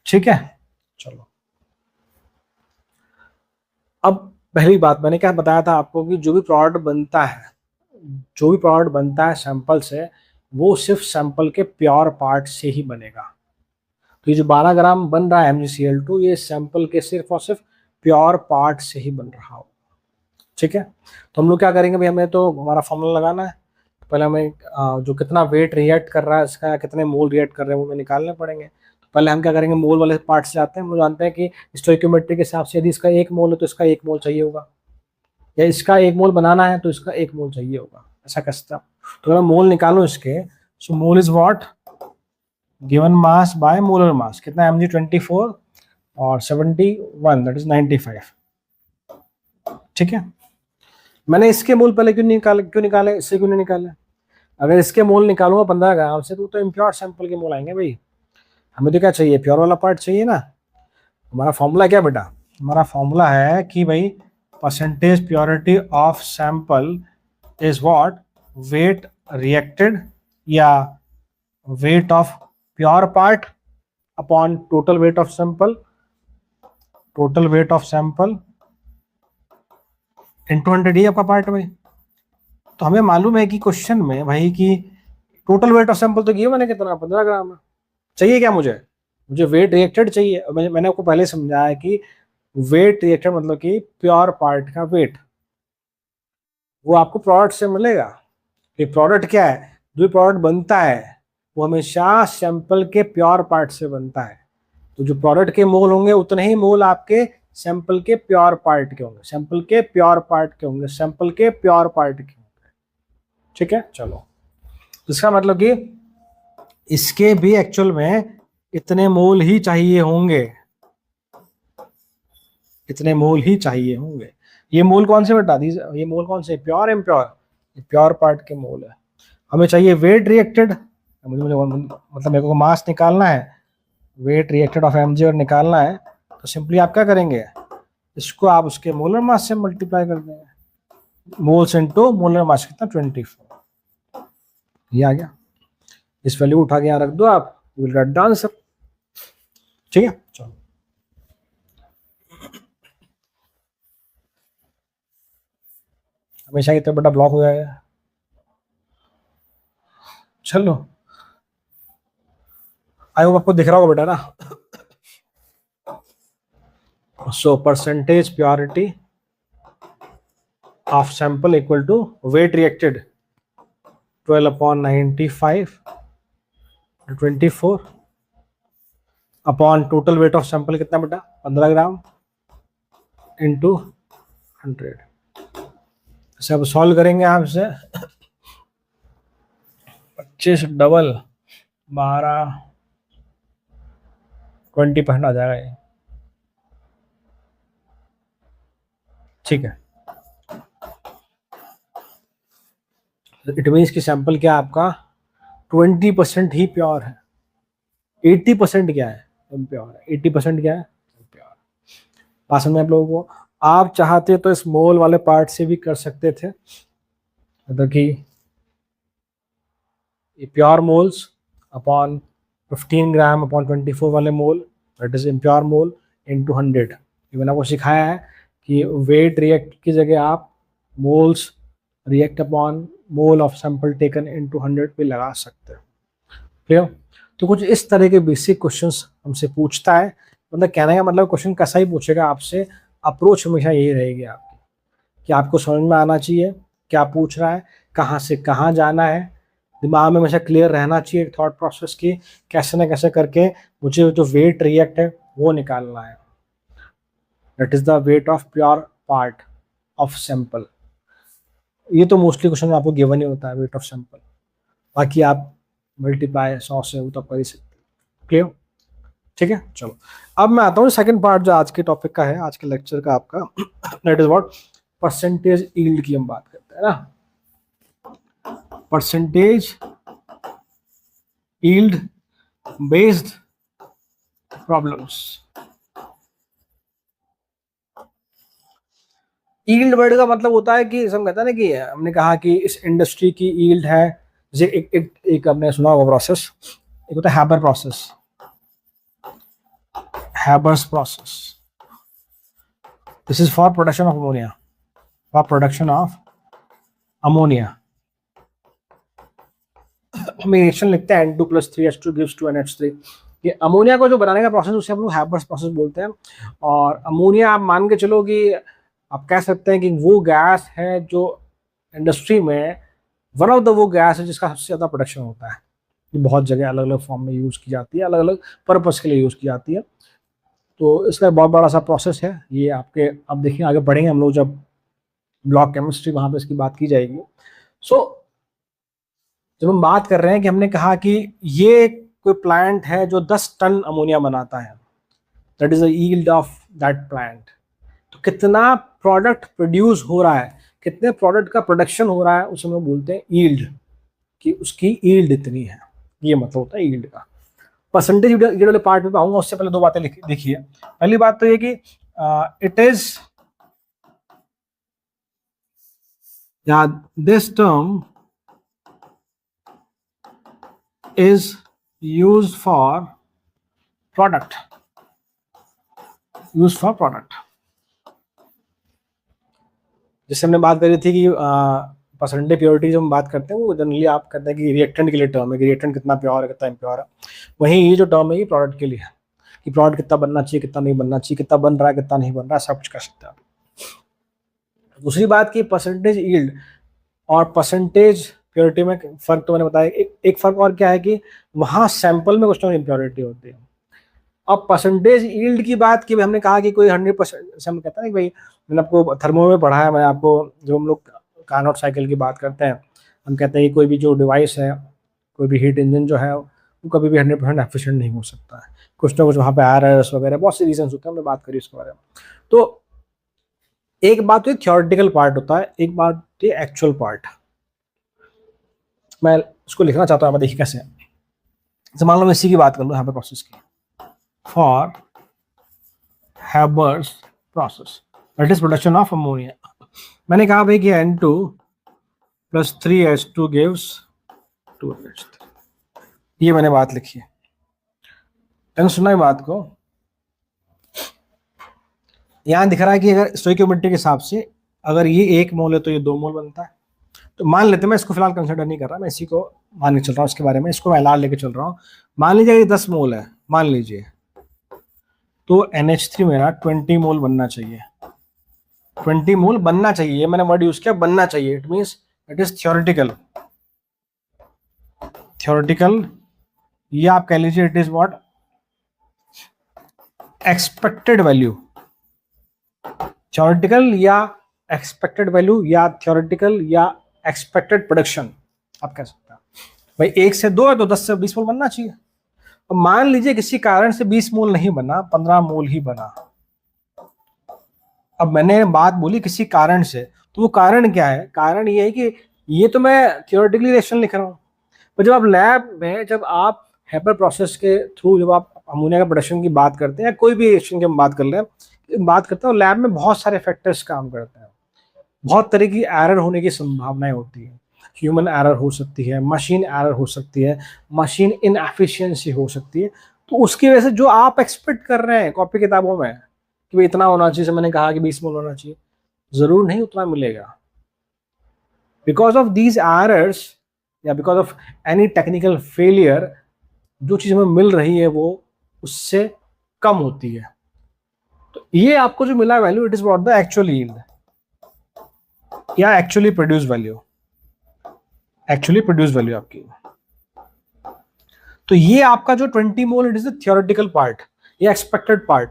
ठीक है, चलो अब पहली बात मैंने क्या बताया था आपको कि जो भी प्रोडक्ट बनता है सैंपल से, वो सिर्फ सैंपल के प्योर पार्ट से ही बनेगा। तो ये जो 12 ग्राम बन रहा है MgCl2, ये सैंपल के सिर्फ और सिर्फ प्योर पार्ट से ही बन रहा हो। ठीक है, तो हम लोग क्या करेंगे भाई, हमें तो हमारा फॉर्मूला लगाना है। पहले हमें जो कितना वेट रिएक्ट कर रहा है इसका, कितने मोल रिएक्ट कर रहे हैं वो हमें निकालने पड़ेंगे। तो पहले हम क्या करेंगे, मोल वाले पार्ट से जाते हैं। हम जानते हैं कि स्टोइकियोमेट्री के हिसाब से यदि इसका 1 मोल है तो इसका 1 मोल चाहिए होगा, या इसका 1 मोल बनाना है तो इसका 1 मोल चाहिए होगा, ऐसा कैसे। तो अगर मोल निकालो इसके, so mole is what, given mass by molar mass. कितना है, Mg24 और 71, दैट इज 95। ठीक है, मैंने इसके मोल पहले क्यों निकाले, इससे क्यों नहीं निकाले। अगर इसके मोल निकालूंगा 15 ग्राम से तो इम्प्योर सैंपल के मोल आएंगे भाई। हमें तो क्या चाहिए, प्योर वाला पार्ट चाहिए ना। हमारा फॉर्मूला क्या बेटा, हमारा फॉर्मूला है कि भाई percentage purity of sample is what, weight reacted या weight of pure part upon total weight of sample, total weight of sample into 100 ही आपका पार्ट भाई। तो हमें मालूम है कि क्वेश्चन में भाई कि टोटल वेट ऑफ सैंपल तो गिवन है कितना, 15 ग्राम है। चाहिए क्या मुझे वेट रिएक्टेड चाहिए। मैंने आपको पहले समझाया कि वेट रिएक्टेड मतलब कि प्योर पार्ट का वेट, वो आपको प्रोडक्ट से मिलेगा। कि प्रोडक्ट क्या है, जो प्रोडक्ट बनता है वो हमेशा सैंपल के प्योर पार्ट से बनता है। तो जो प्रोडक्ट के मोल होंगे उतने ही मोल आपके सैंपल के प्योर पार्ट के होंगे, सैंपल के प्योर पार्ट के होंगे, सैंपल के प्योर पार्ट के होंगे। ठीक है, चलो इसका मतलब कि इसके भी एक्चुअल में इतने मोल ही चाहिए होंगे, इतने मोल ही चाहिए होंगे। ये मोल कौन से बेटा, ये मोल कौन से, प्योर इम्प्योर, प्योर पार्ट के मोल है। हमें चाहिए वेट रिएक्टेड, मतलब मेरे को मास निकालना है, वेट रिएक्टेड ऑफ Mg और निकालना है। तो सिंपली आप क्या करेंगे, इसको आप उसके मोलर मास से मल्टीप्लाई कर देंगे, मोल्स इनटू मोलर मास कितना 24, ये आ गया। इस वैल्यू उठा के यहाँ रख दो आप, विल गेट द आंसर। ठीक है, चलो हमेशा इतना बड़ा ब्लॉक हो जाएगा। चलो आई होप आपको दिख रहा होगा बेटा ना। So percentage purity of sample equal to weight reacted 12/95 24 upon total weight of sample कितना बेटा 15 ग्राम इंटू 100। इसे अब सॉल्व करेंगे आपसे, 25 डबल 12 20% आ जाएगा ये। ठीक है, इट मीन्स कि सैंपल क्या आपका 20% ही प्योर है, 80% क्या है इम्प्योर है, 80% क्या है इम्प्योर। पास में आप लोगों को, आप चाहते तो स्मॉल वाले पार्ट से भी कर सकते थे, मतलब कि pure moles upon 15 gram upon 24 वाले mole, that is impure mole into 100। ये मैंने आपको सिखाया है कि वेट रिएक्ट की जगह आप moles react upon mole of sample taken into 100 भी लगा सकते हैं। क्लियर? तो कुछ इस तरह के बेसिक क्वेश्चंस हमसे पूछता है, मतलब कहने का मतलब क्वेश्चन कैसा ही पूछेगा आपसे, अप्रोच हमेशा यही रहेगी आपकी कि आपको समझ में आना चाहिए क्या पूछ रहा है, कहाँ से कहाँ जाना है, दिमाग में हमेशा क्लियर रहना चाहिए थॉट प्रोसेस की, कैसे ना कैसे करके मुझे जो वेट रिएक्ट है वो निकालना है। That is the wait of pure part of sample. ये तो मोस्टली क्वेश्चन आपको गिवन ही होता है वेट ऑफ सैंपल, बाकी आप मल्टीप्लाई 100 से वो तो कर ही सकते। क्लियर? ठीक है, चलो अब मैं आता हूँ सेकंड पार्ट जो आज के टॉपिक का है, आज के लेक्चर का आपका, that is what percentage yield की हम बात करते हैं ना, percentage yield based problems. Yield word का मतलब होता है कि हम कहते हैं ना कि हमने कहा कि इस इंडस्ट्री की यील्ड है, जैसे एक आपने सुना होगा प्रोसेस, एक होता है Haber process, Haber's process, this is for production of ammonia, for production of ammonia. हम रिएक्शन लिखते हैं N2+3H2 gives 2NH3। ये अमोनिया को जो बनाने का प्रोसेस उसे हम लोग हैबर्स प्रोसेस बोलते हैं। और अमोनिया आप मान के चलो कि आप कह सकते हैं कि वो गैस है जो इंडस्ट्री में वन ऑफ द वो गैस है जिसका सबसे ज़्यादा प्रोडक्शन होता है। ये बहुत जगह अलग अलग फॉर्म में यूज़ की जाती है, अलग अलग पर्पज़ के लिए यूज़ की जाती है। तो इसका बहुत बड़ा सा प्रोसेस है ये आपके, अब देखिए आगे बढ़ेंगे हम लोग जब ब्लॉक केमिस्ट्री वहाँ पे इसकी बात की जाएगी। सो जब हम बात कर रहे हैं कि हमने कहा कि ये कोई प्लांट है जो 10 टन अमोनिया बनाता है, that is the yield of that plant. तो कितना प्रोडक्ट प्रोड्यूस हो रहा है, कितने प्रोडक्ट का प्रोडक्शन हो रहा है, उसे हम लोग बोलते हैं यील्ड, कि उसकी यील्ड इतनी है, ये मतलब होता है यील्ड का। परसेंटेज यील्ड वाले पार्ट में आऊंगा, उससे पहले दो बातें देखिए। पहली बात तो ये कि it is this term is used for product, जैसे हमने बात करी थी कि परसेंटेज प्योरिटी जो हम बात करते हैं वो जनरली आप कहते हैं कि रिएक्टेंट के लिए टर्म है कि रिएक्टेंट कितना प्योर है कितना इम्प्योर है। वहीं ये जो टर्म है ये प्रोडक्ट के लिए है कि प्रोडक्ट कितना बनना चाहिए कितना नहीं बनना चाहिए, कितना बन रहा है कितना नहीं बन रहा है, सब कुछ कर सकते हैं आप। दूसरी बात की परसेंटेज यील्ड और परसेंटेज प्योरिटी में फर्क तो मैंने बताया। एक फर्क और क्या है कि वहाँ सैंपल में कुछ ना इम्प्योरिटी होती है। अब परसेंटेज यील्ड की बात की, हमने कहा कि कोई 100%, हम कहते हैं ना भाई, मैंने आपको थर्मो में पढ़ा है, मैं आपको जो हम लोग कार्नोट साइकिल की बात करते हैं, हम कहते हैं कि कोई भी जो डिवाइस है, कोई भी हीट इंजन जो है वो कभी भी 100% एफिशिएंट नहीं हो सकता है, कुछ ना कुछ वहाँ पे एरर्स वगैरह बहुत से रीजन होते हैं, हमने बात करी उसके बारे में। तो एक बात तो थ्योरेटिकल पार्ट होता है, एक बात एक्चुअल पार्ट। मैं इसको लिखना चाहता हूँ, देखिए कैसे। मान लो मैं इसी की बात कर लूँ, हैबर प्रोसेस की, for Haber's process that is production of ammonia. मैंने कहा भाई कि N2+3H2 gives 2NH3, ये मैंने बात लिखी है। मैंने सुना है बात को, यहाँ दिख रहा है कि अगर स्टोइकियोमेट्री के हिसाब से अगर ये 1 मोल है तो ये 2 मोल बनता है। तो मान लेते हैं, मैं इसको फिलहाल कंसिडर नहीं कर रहा, मैं इसी को मान के चल रहा हूँ, इसके बारे में इसको मैं लाल लेके चल रहा हूँ। मान लीजिए ये 10 मोल है, मान लीजिए, तो NH3 मेरा 20 मोल बनना चाहिए, 20 मोल बनना चाहिए, मैंने वर्ड यूज किया बनना चाहिए, it means it is theoretical, ये आप कह लीजिए it is what expected value, theoretical या एक्सपेक्टेड वैल्यू या थ्योरेटिकल या एक्सपेक्टेड प्रोडक्शन आप कह सकते हैं। भाई 1 से 2 है तो 10 से 20 मोल बनना चाहिए। अब मान लीजिए किसी कारण से 20 मोल नहीं बना, 15 मोल ही बना। अब मैंने बात बोली किसी कारण से, तो वो कारण क्या है? कारण ये है कि ये तो मैं थियोरेटिकली रिएक्शन लिख रहा हूँ, पर जब आप लैब में, जब आप हैबर प्रोसेस के थ्रू जब आप अमोनिया का प्रोडक्शन की बात करते हैं, कोई भी रिएक्शन की हम बात कर लें, बात करते हैं, लैब में बहुत सारे फैक्टर्स काम करते हैं, बहुत तरह की एरर होने की संभावनाएं होती है। ह्यूमन एरर हो सकती है, मशीन एरर हो सकती है, मशीन इनएफिशिएंसी हो सकती है। तो उसकी वजह से जो आप एक्सपेक्ट कर रहे हैं कॉपी किताबों में कि भाई इतना होना चाहिए, मैंने कहा कि 20 मोल होना चाहिए, जरूर नहीं उतना मिलेगा। बिकॉज ऑफ दीज एरर्स या because of any technical failure, जो चीज हमें मिल रही है वो उससे कम होती है। तो ये आपको जो मिला value, it is what the actual yield या actually produce value, actually produce value आपकी। तो ये आपका जो 20 mole, it is the theoretical part या expected part,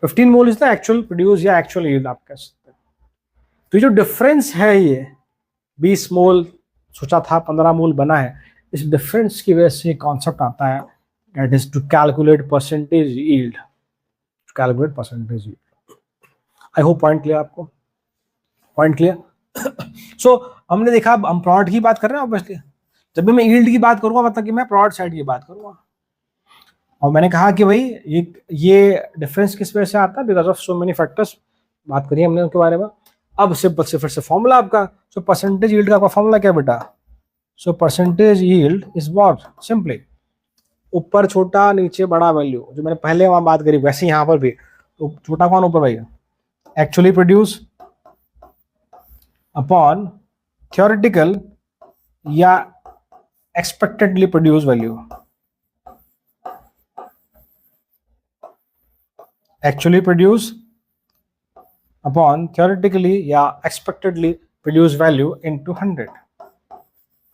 15 mole is the actual produce या एक्चुअल यील्ड आप कह सकते हैं। तो ये जो डिफरेंस है, ये 20 मोल सोचा था 15 मोल बना है, इस डिफरेंस की वजह से कॉन्सेप्ट आता है, that is to calculate percentage yield, to calculate percentage yield. I hope point clear आपको, पॉइंट क्लियर। सो हमने देखा, हम प्रोडक्ट की बात कर रहे हैं ऑब्वियसली, जब भी मैं यील्ड की बात करूंगा मतलब कि मैं प्रोडक्ट साइड की बात करूंगा। और मैंने कहा कि भाई ये डिफरेंस किस वजह से आता है, because of so many factors, बात करिए हमने उनके बारे में। अब सिंपल से फिर से फॉर्मूला आपका, सो परसेंटेज यील्ड का फॉर्मूला क्या बेटा, so percentage yield is what, simply ऊपर छोटा नीचे बड़ा वैल्यू, जो मैंने पहले वहां बात करी वैसे यहाँ पर भी। तो छोटा कौन ऊपर भाई, एक्चुअली प्रोड्यूस अपॉन थ्योरेटिकल या expectedly produce value, actually produce upon theoretically या एक्सपेक्टेडली प्रोड्यूस वैल्यू इनटू 100,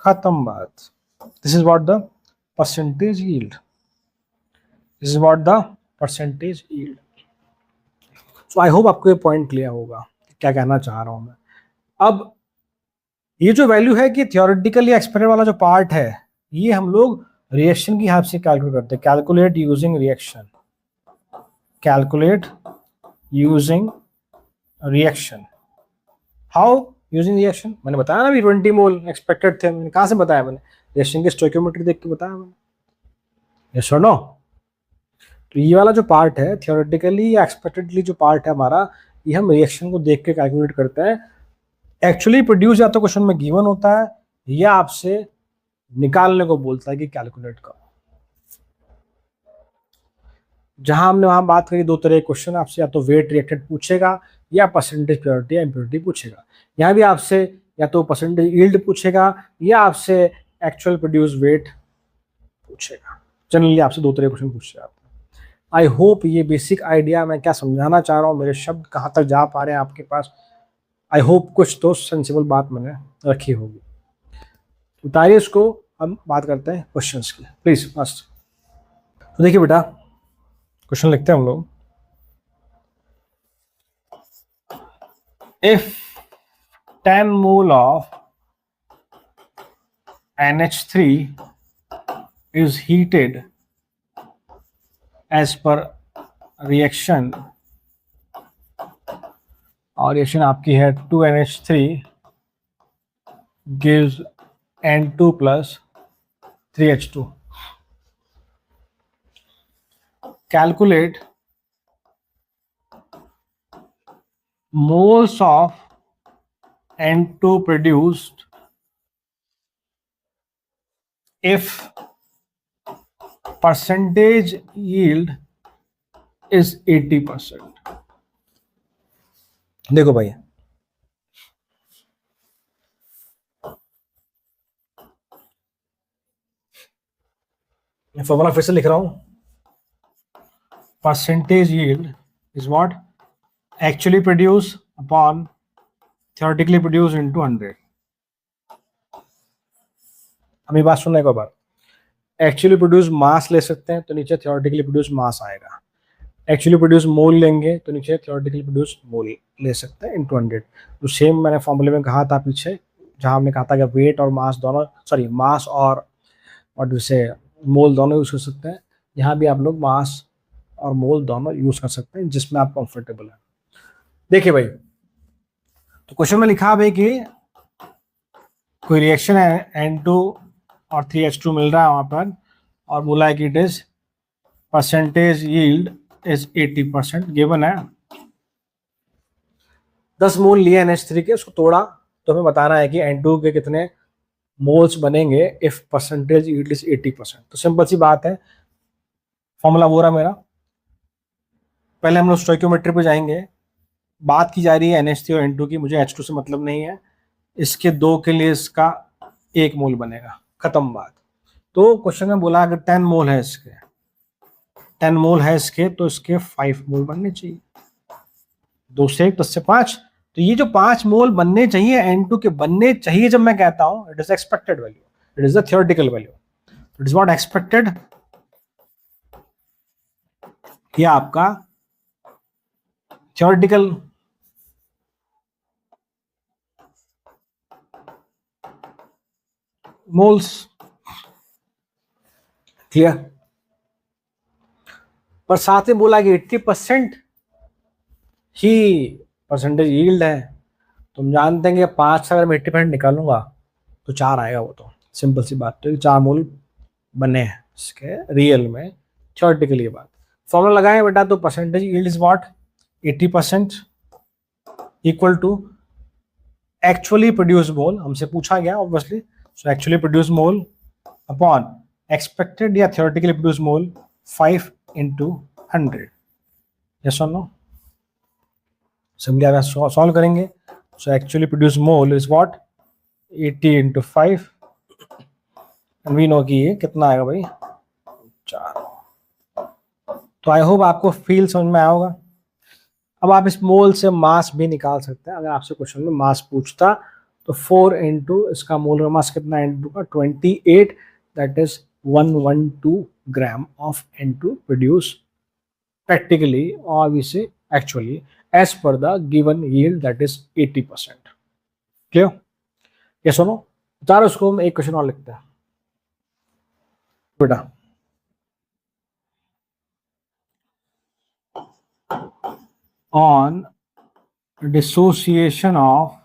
खत्म बात। This is what the percentage yield, this is what the percentage yield. So I hope आपको ये पॉइंट क्लियर होगा क्या कहना चाह रहा हूं मैं। अब ये जो वैल्यू है कि थियोरेटिकल या एक्सपेक्टेड वाला जो पार्ट है, ये हम लोग रिएक्शन की हेल्प से कैलकुलेट करते हैं, calculate using reaction, calculate using reaction. How, using reaction, मैंने बताया ना भी 20 मोल एक्सपेक्टेड थे, मैंने कहां से बताया, मैंने रिएक्शन की स्टोइकियोमेट्री देख के बताया मैंने, यस और नो। तो ये वाला जो पार्ट है थियोरेटिकली या एक्सपेक्टेडली जो पार्ट है हमारा, ये हम रिएक्शन को देख के कैलकुलेट करते हैं। एक्चुअली प्रोड्यूस या तो क्वेश्चन में गिवन होता है या आपसे निकालने को बोलता है कि कैलकुलेट करो। जहां हमने वहां बात करी, दो तरह के क्वेश्चन आपसे, या तो वेट रिएक्टेड पूछेगा या परसेंटेज प्योरिटी या इम्प्योरिटी पूछेगा। यहाँ भी आपसे या तो परसेंटेज यील्ड पूछेगा या आपसे एक्चुअल प्रोड्यूस वेट पूछेगा। जनरली आपसे दो तरह के क्वेश्चन पूछे जाते हैं। आई होप ये बेसिक आइडिया मैं क्या समझाना चाह रहा हूँ, मेरे शब्द कहाँ तक जा पा रहे हैं आपके पास। आई होप कुछ तो सेंसिबल बात मैंने रखी होगी। उतारिए इसको, हम बात करते हैं क्वेश्चंस की, प्लीज फर्स्ट। तो देखिए बेटा, क्वेश्चन लिखते हैं हम लोग। If 10 mole of NH3 is heated as per reaction, और रिएक्शन आपकी है 2NH3 gives N2 plus 3H2. Calculate moles of N2 produced if percentage yield is 80%. देखो भाई, मैं फॉर्मूला फिर से लिख रहा हूं। Percentage yield is what, actually produce upon theoretically produce into 100। हमें बात सुनने को बात, एक्चुअली प्रोड्यूस मास ले सकते हैं तो नीचे थियोरेटिकली प्रोड्यूस मास आएगा, एक्चुअली प्रोड्यूस मोल लेंगे तो नीचे थियोरेटिकली प्रोड्यूस मोल ले सकते हैं इनटू 100। तो सेम मैंने फॉर्मूले में कहा था पीछे, जहां हमने कहा था कि वेट और मास दोनों, सॉरी मास और जैसे मोल दोनों यूज कर सकते हैं। यहाँ भी आप लोग मास और मोल दोनों यूज कर सकते हैं जिसमें आप कंफर्टेबल है। देखिए भाई, तो क्वेश्चन में लिखा भाई कि कोई रिएक्शन है, N2 और 3H2 मिल रहा है वहां पर, और बोला है कि it is percentage yield is 80% given है। 10 मोल लिए NH3 के, उसको तोड़ा तो हमें बताना है कि N2 के कितने मोल्स बनेंगे इफ परसेंटेज यील्ड इज 80%। तो सिंपल सी बात है, फॉर्मूला वो रहा मेरा। पहले हम लोग स्टोइकियोमेट्री पे जाएंगे। बात की जा रही है NH3 और N2 की, मुझे H2 से मतलब नहीं है। इसके 2 के लिए इसका 1 मोल बनेगा, खत्म बात। तो क्वेश्चन में बोला अगर 10 मोल है इसके, 10 मोल है इसके, तो इसके 5 मोल बनने चाहिए। 2 से 1, 10 से 5। तो ये जो 5 मोल बनने चाहिए N2 के, बनने चाहिए जब मैं कहता हूं, it is expected value, it is the theoretical value, it is not expected. ये आपका थियोरेटिकल मोल्स, क्लियर। पर साथ में बोला कि 80% ही परसेंटेज यील्ड है। तुम जानते हैं कि 5 से अगर मैं 80% निकालूंगा तो 4 आएगा, वो तो सिंपल सी बात। तो 4 मोल बने हैं इसके रियल में, थियोरेटिकली ये बात। फॉर्मूला लगाएं बेटा, तो percentage yield is what, 80% equal to actually produce mole, हमसे पूछा गया obviously. So actually produce mole upon expected या theoretically produce mole 5 into 100। Yes और नो? सिंपली आप सॉल्व करेंगे। So actually produce mole is what, 80 into 5, and we know कि ये कितना आएगा भाई, 4। तो आई होप आपको फील समझ में आया होगा। अब आप इस मोल से मास भी निकाल सकते हैं। अगर आपसे क्वेश्चन में मास पूछता तो 4 into इसका मोलर मास कितना है N2 का, 28, that is 112 gram of N2 produce practically or we say actually as per the given yield, that is 80%। clear? yes or no? उतारो उसको, हम एक क्वेश्चन और लिखते हैं बेटा। on dissociation of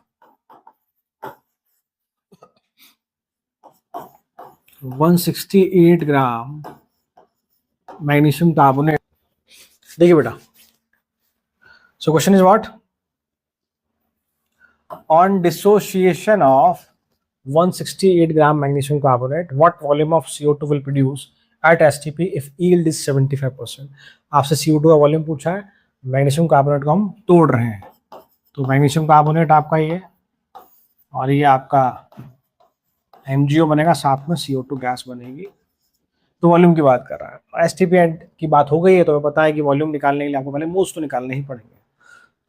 168 gram magnesium carbonate. देखिए बेटा, so question is what, on dissociation of 168 gram magnesium carbonate, what volume of CO2 will produce at STP if yield is 75%। आपसे CO2 का वॉल्यूम पूछा है, मैग्नीशियम कार्बोनेट को हम तोड़ रहे हैं। तो मैग्नीशियम कार्बोनेट आपका ये, और ये आपका MgO बनेगा, साथ में CO2 गैस बनेगी। तो वॉल्यूम की बात कर रहा है, STP एंड की बात हो गई है, तो पता है कि वॉल्यूम निकालने के लिए आपको पहले मोल्स तो निकालने ही पड़ेंगे।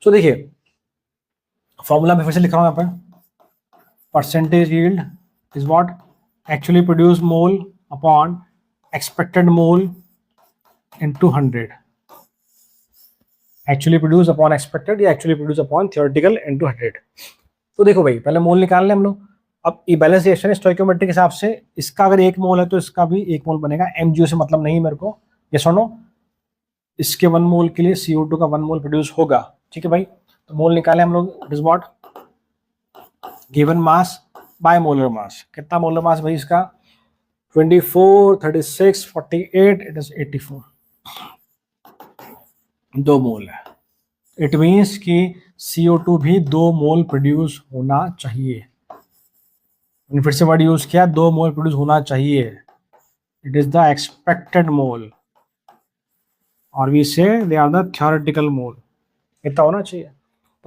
तो देखिए फॉर्मूला में फिर से लिखा हूं यहाँ पर, percentage yield is what, actually produce mole upon expected mole into 100। Actually produce upon expected या actually produce upon theoretical into 100। तो देखो भाई, पहले मोल निकाल लें हम लोग। अब ये बैलेंस रिएक्शन है स्टोइकियोमेट्रिक के हिसाब से, इसका अगर 1 मोल है तो इसका भी 1 मोल बनेगा। MgO से मतलब नहीं मेरे को, यस और नो? इसके 1 मोल के लिए CO2 का 1 मोल प्रोड्यूस होगा, ठीक है भाई। तो मोल निकाले हम लोग, it is what, given mass by molar mass. कितना मोलर मास भाई इसका, 24, 36, 48, इट इज 84, 2 मोल है। इट मीन्स कि CO2 भी 2 मोल प्रोड्यूस होना चाहिए। फिर से वर्ड यूज किया, 2 मोल प्रोड्यूस होना चाहिए। इट इज द एक्सपेक्टेड मोल, और वी से दे आर द थियोरेटिकल मोल। इतना होना चाहिए,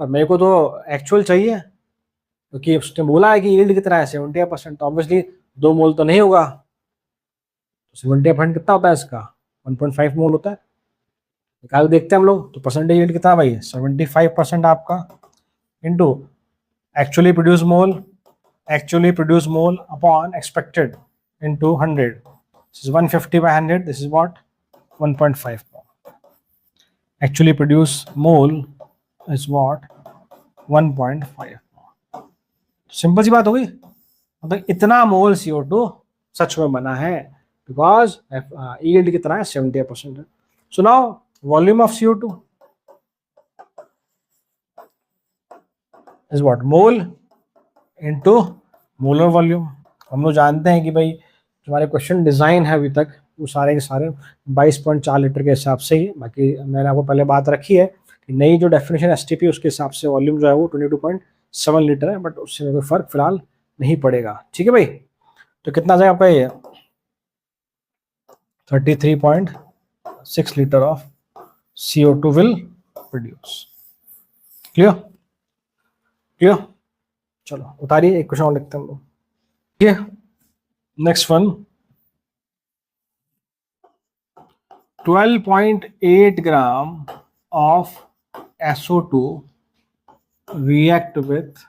पर मेरे को तो एक्चुअल चाहिए, क्योंकि उसने बोला है कि यील्ड कितना है 70%, तो ऑब्वियसली 2 मोल तो नहीं होगा। तो 70% कितना होता है इसका, 1.5 मोल होता है। निकाल देखते हैं हम लोग। तो परसेंटेज यील्ड कितना भाई, 75% आपका into actually produce mole upon expected into 100। This is 150 by 100, this is what, 1.5 mole. Actually produce mole is what, 1.5। Simple सी बात हो गई। मतलब इतना मोल CO2 सच में बना है, बिकॉज यील्ड कितना है, 70% है। So now volume of CO2 is what, mole into molar volume. हम लोग जानते हैं कि भाई हमारे क्वेश्चन डिजाइन है अभी तक वो सारे के सारे 22.4 लीटर के हिसाब से ही। बाकी मैंने आपको पहले बात रखी है कि नई जो डेफिनेशन STP उसके हिसाब से वॉल्यूम जो है वो 22.7 लीटर है, बट उससे कोई फर्क फिलहाल नहीं पड़ेगा, ठीक है भाई। तो कितना जाएगा आपका ये, 33.7 6 liter of CO2 will produce. Clear? Clear? चलो उतारिए, एक क्वेश्चन और लिखते हैं हम लोग. ठीक है, next one. 12.8 gram of SO2 react with.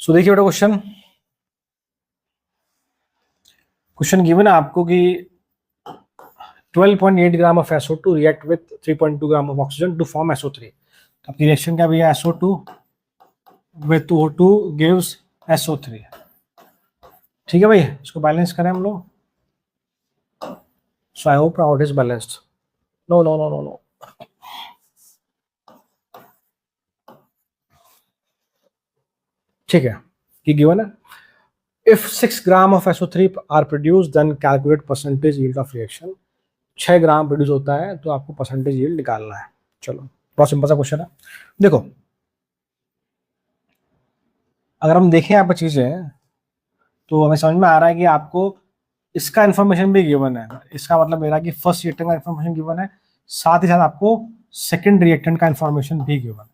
So देखिए बेटा, क्वेश्चन गिवन है आपको कि 12.8 gram of SO2 react with 3.2 gram of oxygen to form SO3. तो आपकी रिएक्शन क्या भैया, SO2 with O2 gives SO3. ठीक है भाई, इसको बैलेंस करें हम लोग. So I hope now it is balanced. No no no no no. ठीक है, कि गिवन है if 6 gram of SO3 are produce then calculate percentage yield of reaction. 6 gram produce होता है तो आपको परसेंटेज यील्ड निकालना है. चलो बहुत सिंपल सा क्वेश्चन है. देखो अगर हम देखें यहाँ पर चीजें तो हमें समझ में आ रहा है कि आपको इसका इन्फॉर्मेशन भी गिवन है. इसका मतलब मेरा कि फर्स्ट रिएक्टेंट का इन्फॉर्मेशन गिवन है, साथ ही साथ आपको सेकंड रिएक्टेंट का इन्फॉर्मेशन भी गिवन है.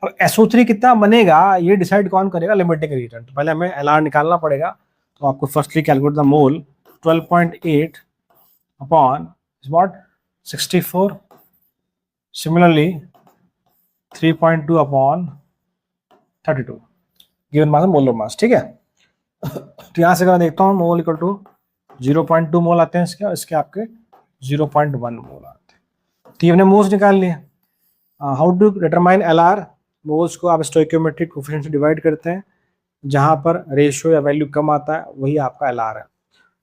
अब SO3 कितना बनेगा ये डिसाइड कौन करेगा, लिमिटिंग रिएक्टेंट. तो पहले हमें LR निकालना पड़ेगा. तो आपको firstly calculate the mole. 12.8 upon is what 64. Similarly 3.2 upon 32 given mass molar mass. ठीक है, तो यहाँ से मैं देखता हूँ मोल इक्वल टू 0.2 मोल आते हैं इसके आपके 0.1 मोल आते हैं. तो ये हमने मोल्स निकाल लिए. How to determine LR. Moles को आप स्टोइकियोमेट्रिक कोफिशिएंट से डिवाइड करते हैं, जहां पर रेशियो या वैल्यू कम आता है वही आपका LR है.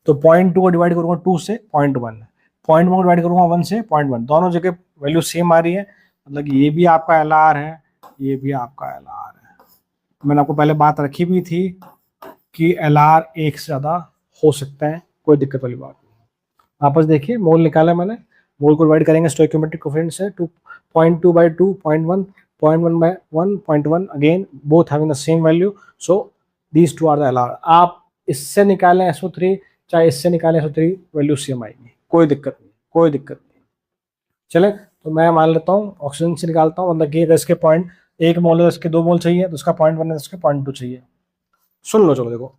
तो 0.2 को डिवाइड करूंगा 2 से 0.1, 0.1 को डिवाइड करूंगा 1 से 0.1. दोनों जगह वैल्यू सेम आ रही है, मतलब ये भी आपका LR है, ये भी आपका LR है. मैंने आपको पहले बात रखी भी थी कि LR एक से ज़्यादा हो सकता है, कोई दिक्कत वाली बात नहीं. वापस देखिए, मोल निकाला मैंने. मोल को डिवाइड करेंगे स्टोइकियोमेट्रिक कोफिशिएंट से. 0.2 by 2, 0.1, 0.1 by 1, 0.1. Again both having the same value, so these two are the LR. आप इससे निकालें SO3 चाहे इससे निकालें SO3, वैल्यू सेम आएगी, कोई दिक्कत नहीं, कोई दिक्कत नहीं. चले, तो मैं मान लेता हूँ ऑक्सीजन से निकालता हूँ. मतलब कि अगर इसके 0.1 मोल है, इसके 2 मोल चाहिए, तो उसका 0.1 है, इसके 0.2 चाहिए. सुन लो, चलो देखो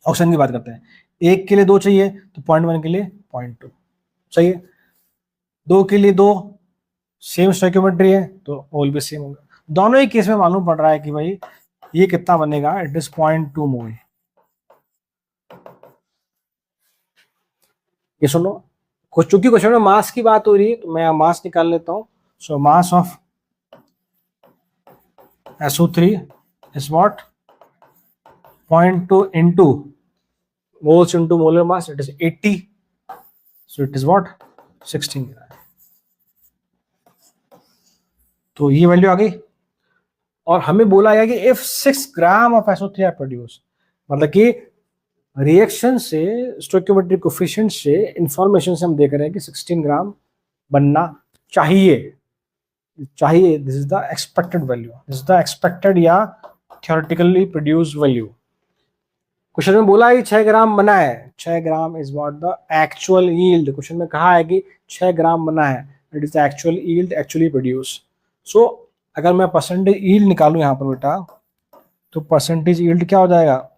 ऑक्सीजन की बात करते हैं. 1 के लिए 2 चाहिए तो 0.1 के लिए 0.2 चाहिए. 2 के लिए 2, सेम स्टोइकियोमेट्री है तो मोल भी सेम होगा. दोनों ही केस में मालूम पड़ रहा है कि भाई ये कितना बनेगा, इट इज 0.2 मोल. ये सुनो, चूंकि क्वेश्चन में मास की बात हो रही है तो मैं मास निकाल लेता हूं. So mass of SO3 is what 0.2 into moles into molar mass, it is 80. So it is what 16 ग्राम. तो ये वैल्यू आ गई. और हमें बोला गया कि if 6 gram of SO3 are produce, मतलब कि रिएक्शन से स्टोइकियोमेट्रिक कोफिशिएंट से इंफॉर्मेशन से हम देख रहे हैं कि 16 ग्राम बनना चाहिए. This is the expected value, this is the expected या थ्योरेटिकली प्रोड्यूस्ड वैल्यू. क्वेश्चन में बोला है 6 ग्राम बना है. 6 gram is what the actual yield. Question में कहा है कि 6 ग्राम बना है, it is the actual yield actually produce. So अगर मैं परसेंटेज यील्ड निकालूं यहाँ पर बेटा, तो परसेंटेज यील्ड क्या हो जाएगा,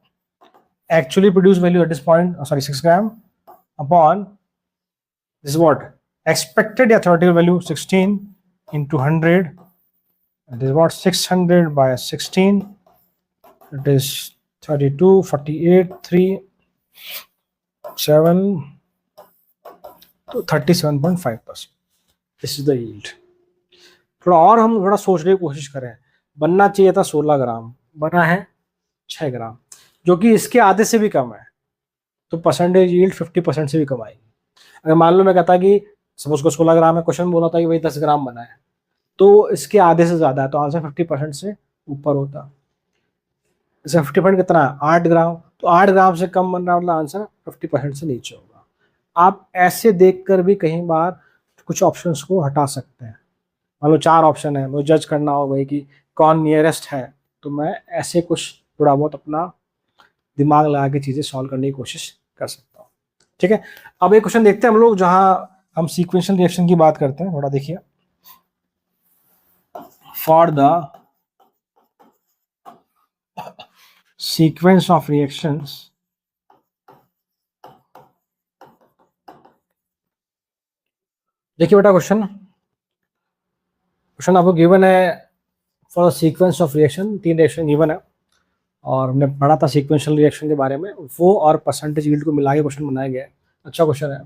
actually produce value that is 6 gram upon this is what expected या theoretical value 16 into 100, it is what 600 by 16, it is 32, 48, 3, 7, तो 37.5%. this is the yield. थोड़ा और हम थोड़ा सोचने की कोशिश करें. बनना चाहिए था 16 ग्राम, बना है 6 ग्राम, जो कि इसके आधे से भी कम है. तो परसेंटेज यील्ड 50% से भी कम आएगी. अगर मान लो मैं कहता कि सपोज को 16 ग्राम है, क्वेश्चन बोला था कि भाई 10 ग्राम बना है, तो इसके आधे से ज्यादा है, तो आंसर 50% से ऊपर होता. इसका 50% कितना है, 8 ग्राम. तो 8 ग्राम से कम बन रहा, मतलब आंसर 50% से नीचे होगा. आप ऐसे देखकर भी कहीं बार कुछ ऑप्शंस को हटा सकते हैं. मान लो 4 ऑप्शन है, मुझे जज करना हो भाई कि कौन नियरेस्ट है, तो मैं ऐसे कुछ थोड़ा बहुत अपना दिमाग लगा के चीजें सॉल्व करने की कोशिश कर सकता हूँ. ठीक है, अब एक क्वेश्चन देखते हैं हम लोग जहां हम सीक्वेंशियल रिएक्शन की बात करते हैं। थोड़ा देखिए, for the sequence of reactions देखिए बेटा, क्वेश्चन आपको गिवन है for sequence of reaction, 3 reaction given है और हमने पढ़ा था सीक्वेंशियल रिएक्शन के बारे में, वो और परसेंटेज यील्ड को मिला के क्वेश्चन बनाया गया है। अच्छा क्वेश्चन है।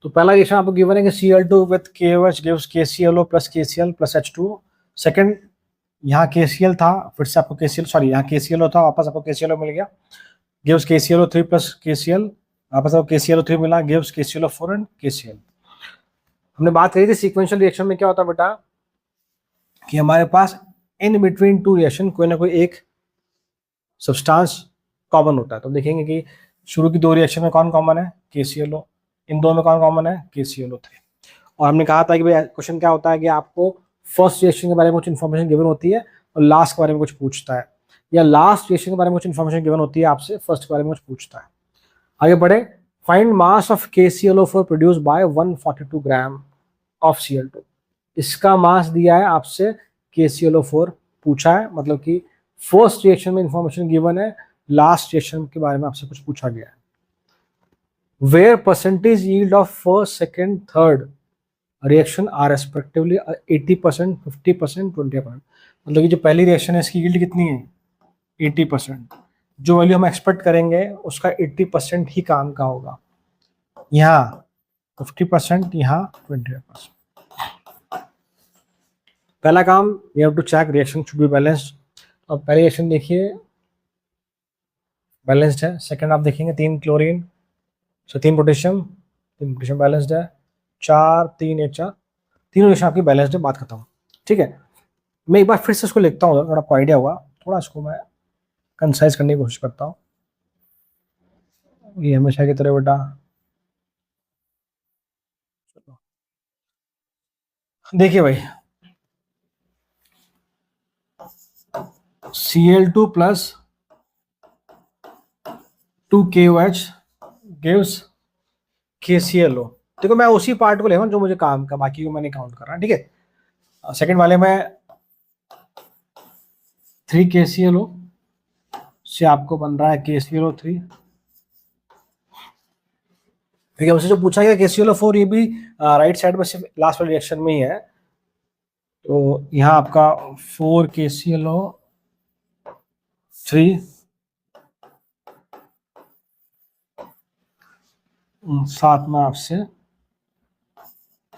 तो पहला रिएक्शन आपको गिवन है कि Cl2 with KOH gives KClO plus KCl plus H2। Second, यहाँ KCl था, फिर से आपको यहाँ KClO था, वापस आपको KClO मिल गया, गिव्स KClO3 प्लस KCl, वापस आपको KClO3 मिला, गिव्स KClO4 एंड KCl। हमने बात करी थी सीक्वेंशियल रिएक्शन में क्या होता है बेटा कि हमारे पास इन बिटवीन 2 रिएक्शन कोई ना कोई एक सब्सटेंस कॉमन होता है। तो देखेंगे कि शुरू की 2 रिएक्शन में कौन कॉमन है, KClO, इन 2 में कौन कॉमन है, KClO3। और हमने कहा था कि भाई क्वेश्चन क्या होता है कि आपको फर्स्ट रिएक्शन के बारे में कुछ इन्फॉर्मेशन गिवन होती है और लास्ट के बारे में कुछ पूछता है, या लास्ट रिएक्शन के बारे में कुछ इन्फॉर्मेशन गिवन होती है आपसे, फर्स्ट के बारे में कुछ पूछता है। आगे बढ़े, find mass of KClO4 produce by 142 gram of Cl2। इसका मास दिया है आपसे, KClO4 पूछा है, मतलब कि फर्स्ट रिएक्शन में इंफॉर्मेशन गिवन है, लास्ट रिएक्शन के बारे में आपसे कुछ पूछा गया है। Where percentage yield of first, second, third reaction are respectively 80%, 50%, 20%। मतलब कि जो पहली रिएक्शन है इसकी यील्ड कितनी है, 80%। जो वैल्यू हम एक्सपेक्ट करेंगे उसका 80% ही काम का होगा, यहाँ 50%, यहाँ 20%। पहला काम, we have to check reaction should be balanced. अब पहली रिएक्शन देखिए बैलेंस्ड है। सेकंड आप देखेंगे 3 क्लोरीन, 3 पोटेशियम, 3 पोटेशियम बैलेंस्ड है, 4 3 HR, तीनों रिएक्शन आपकी बैलेंस्ड है, बात खत्म। ठीक है, मैं एक बार फिर से इसको लिखता हूँ, थोड़ा आइडिया हुआ, थोड़ा इसको मैं कंसाइज करने की कोशिश करता हूँ। ये हमेशा की तरह बेटा देखिए भाई, Cl2 plus 2KOH gives KClO। देखो मैं उसी पार्ट को ले रहा हूँ जो मुझे काम का, बाकी को मैं नहीं काउंट कर रहा। ठीक है, सेकंड वाले में 3 KClO से आपको बन रहा है KClO3। ठीक है, उससे जो पूछा गया KClO4, ये भी राइट साइड में सिर्फ लास्ट वाले रिएक्शन में ही है। तो यहाँ आपका 4 KClO3 साथ में आपसे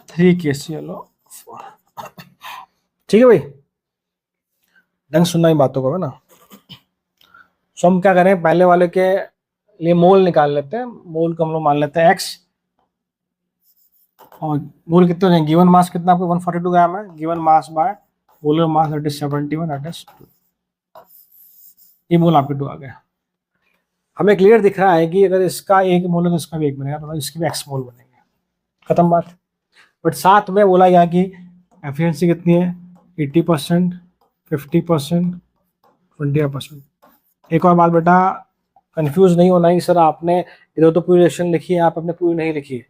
3 KClO4। ठीक है भाई, ढंग सुनना ही बातों को है ना। सो हम क्या करें, पहले वाले के लिए मोल निकाल लेते हैं। मोल को हम लोग मान लेते हैं x, और मोल कितने हैं, गिवन मास कितना आपको 142 ग्राम है, given mass by molar mass that is 71, that is 2। ये मोल आपके 2 आ गया। हमें क्लियर दिख रहा है कि अगर इसका 1 मोल है तो इसका भी 1 बनेगा, तो इसके भी x मोल बनेंगे, खत्म बात। बट साथ में बोला गया कि एफिशिएंसी कितनी है, 80%, 50%, 20%। एक और बात बेटा, कंफ्यूज नहीं होना ही, सर आपने इधर तो पूरी रिएक्शन लिखी है, आप अपने पूरी नहीं लिखी है।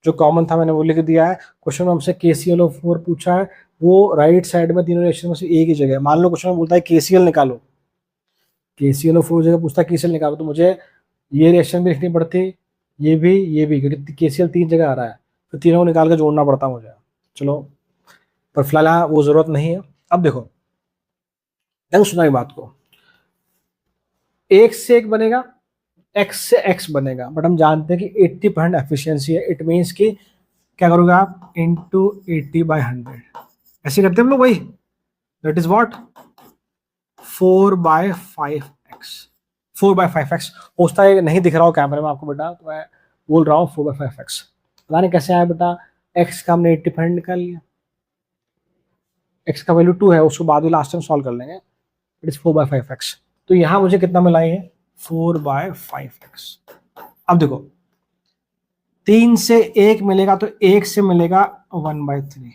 जो कॉमन था मैंने वो लिख दिया है। क्वेश्चन में हमसे KClO4 पूछा है, वो राइट साइड में तीनों रिएक्शन में से एक ही जगह है। मान लो क्वेश्चन में बोलता है KCl निकालो, KClO4 जगह पूछता है KCl निकालो, तो मुझे ये रिएक्शन भी लिखनी पड़ती, ये भी, क्योंकि KCl 3 जगह आ रहा है, तो तीनों को निकाल के जोड़ना पड़ता मुझे। चलो, पर फिलहाल वो जरूरत नहीं है। अब देखो, ढंग सुना बात को, 1 से 1 बनेगा, x से x बनेगा, बट हम जानते हैं कि 80% एफिशिएंसी है। इट मीन्स कि क्या करोगे आप, इंटू 80/100, ऐसे करते हैं हम लोग भाई। That is what, 4/5x। 4/5x होता है, नहीं दिख रहा हो कैमरे में आपको बेटा, तो मैं बोल रहा हूँ 4/5x। पता नहीं कैसे आया बेटा, x का हमने 80% निकाल लिया, x का वैल्यू 2 है, उसको बाद में लास्ट टाइम सॉल्व कर लेंगे। It is 4/5x। तो यहाँ मुझे कितना मिला है, 4/5x। अब देखो, 3 से 1 मिलेगा तो 1 से मिलेगा 1/3।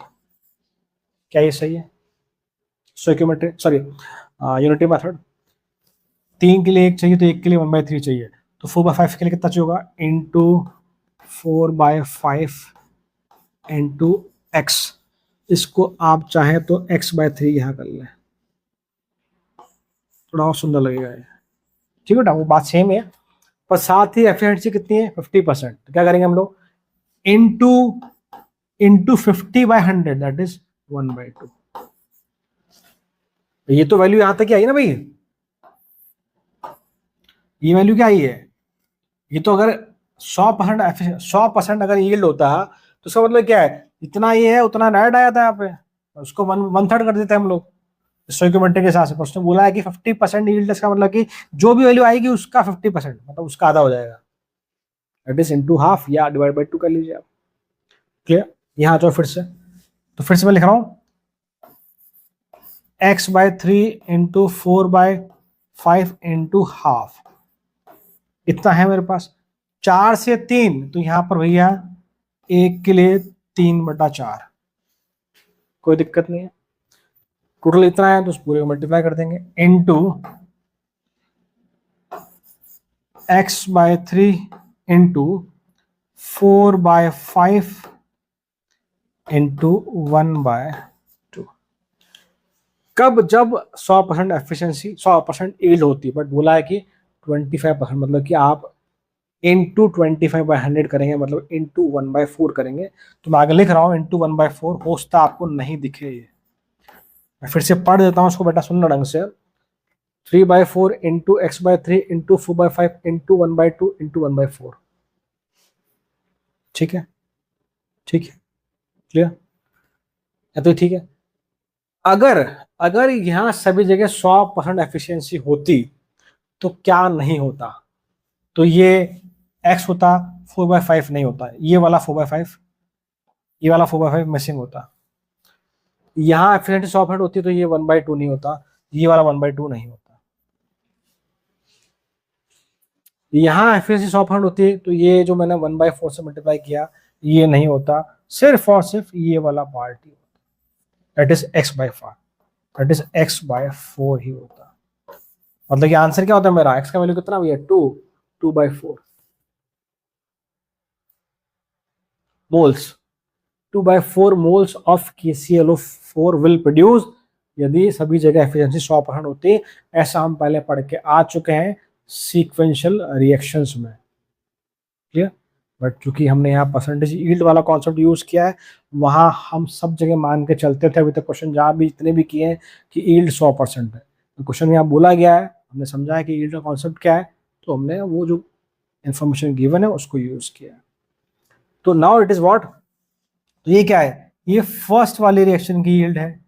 क्या ये सही है, स्टोइकियोमेट्री, सॉरी यूनिटी मेथड। 3 के लिए 1 चाहिए तो 1 के लिए 1/3 चाहिए, तो 4/5 के लिए कितना चाहिए होगा, इंटू 4/5 इंटू एक्स, इसको आप चाहे तो x/3 यहाँ कर लें, थोड़ा और सुंदर लगेगा ये। ठीक है बेटा, वो बात सेम है, पर साथ ही एफिशिएंसी कितनी है 50%। तो क्या करेंगे हम लोग, इंटू इंटू 50/100 दैट इज 1/2। ये तो वैल्यू यहां तक ही आई ना भाई, ये वैल्यू क्या आई है, ये तो अगर 100% अगर यील्ड होता तो उसका मतलब क्या है, इतना ये है उतना नेट आया था यहाँ पे, उसको 1/3 कर देते हैं हम लोग स्टोइकोमेट्रिक के हिसाब से। उसने बोला है कि 50% यील्ड, इसका मतलब कि जो भी वैल्यू आएगी उसका 50%, मतलब उसका आधा हो जाएगा, दैट इज इंटू हाफ या डिवाइड बाई 2 कर लीजिए आप। क्लियर, यहाँ आ जाओ फिर से, तो फिर से मैं लिख रहा हूँ x/3 इंटू 4/5 इंटू हाफ, इतना है मेरे पास। 4 से 3, तो यहां पर भैया 1 के लिए 3/4, कोई दिक्कत नहीं है। टोटल इतना है तो उस पूरे को मल्टीप्लाई कर देंगे, इंटू x/3 इंटू 4/5 इंटू 1/2। कब, जब 100% एफिशिएंसी 100% यील्ड होती है, बट बोला है कि 25%, मतलब कि आप इंटू 25/100 करेंगे, मतलब इंटू 1/4 करेंगे। तो मैं आगे लिख रहा हूँ इंटू 1/4, हो सकता आपको नहीं दिखे ये, मैं फिर से पढ़ देता हूँ उसको बेटा, सुनना ढंग से। 3/4 into x/3 into 4/5 into 1/2 into 1/4। ठीक है, ठीक है, क्लियर है, तो ठीक है। अगर अगर यहाँ सभी जगह 100% एफिशिएंसी होती तो क्या नहीं होता, तो ये x होता, 4/5 नहीं होता, ये वाला 4/5, ये वाला 4/5 मिसिंग होता। यहाँ एफिशिएंसी 100% होती तो ये 1/2 नहीं होता, ये वाला 1/2 नहीं होता। यहाँ एफिशिएंसी 100% होती तो ये जो मैंने 1/4 से मल्टीप्लाई किया ये नहीं होता, सिर्फ और सिर्फ ये वाला पार्ट ही होता, that is x/4, that is x/4 ही होता। मतलब कि आंसर क्या होता है मेरा, x का वैल्यू कितना भैया 2/4 moles, 2/4 moles of KClO4 will produce, यदि सभी जगह एफिशिएंसी 100% होती। ऐसा हम पहले पढ़ के आ चुके हैं सीक्वेंशियल रिएक्शंस में, क्लियर। बट चूंकि हमने यहाँ परसेंटेज यील्ड वाला कॉन्सेप्ट यूज किया है, वहां हम सब जगह मान के चलते थे अभी तक, क्वेश्चन जहाँ भी इतने भी किए हैं कि यील्ड 100% है, तो क्वेश्चन यहाँ बोला गया है, हमने समझा है कि यील्ड का कॉन्सेप्ट क्या है, तो हमने वो जो इन्फॉर्मेशन गिवन है उसको यूज किया है। तो नाउ इट इज व्हाट, तो ये क्या है, ये फर्स्ट वाली रिएक्शन की यील्ड है,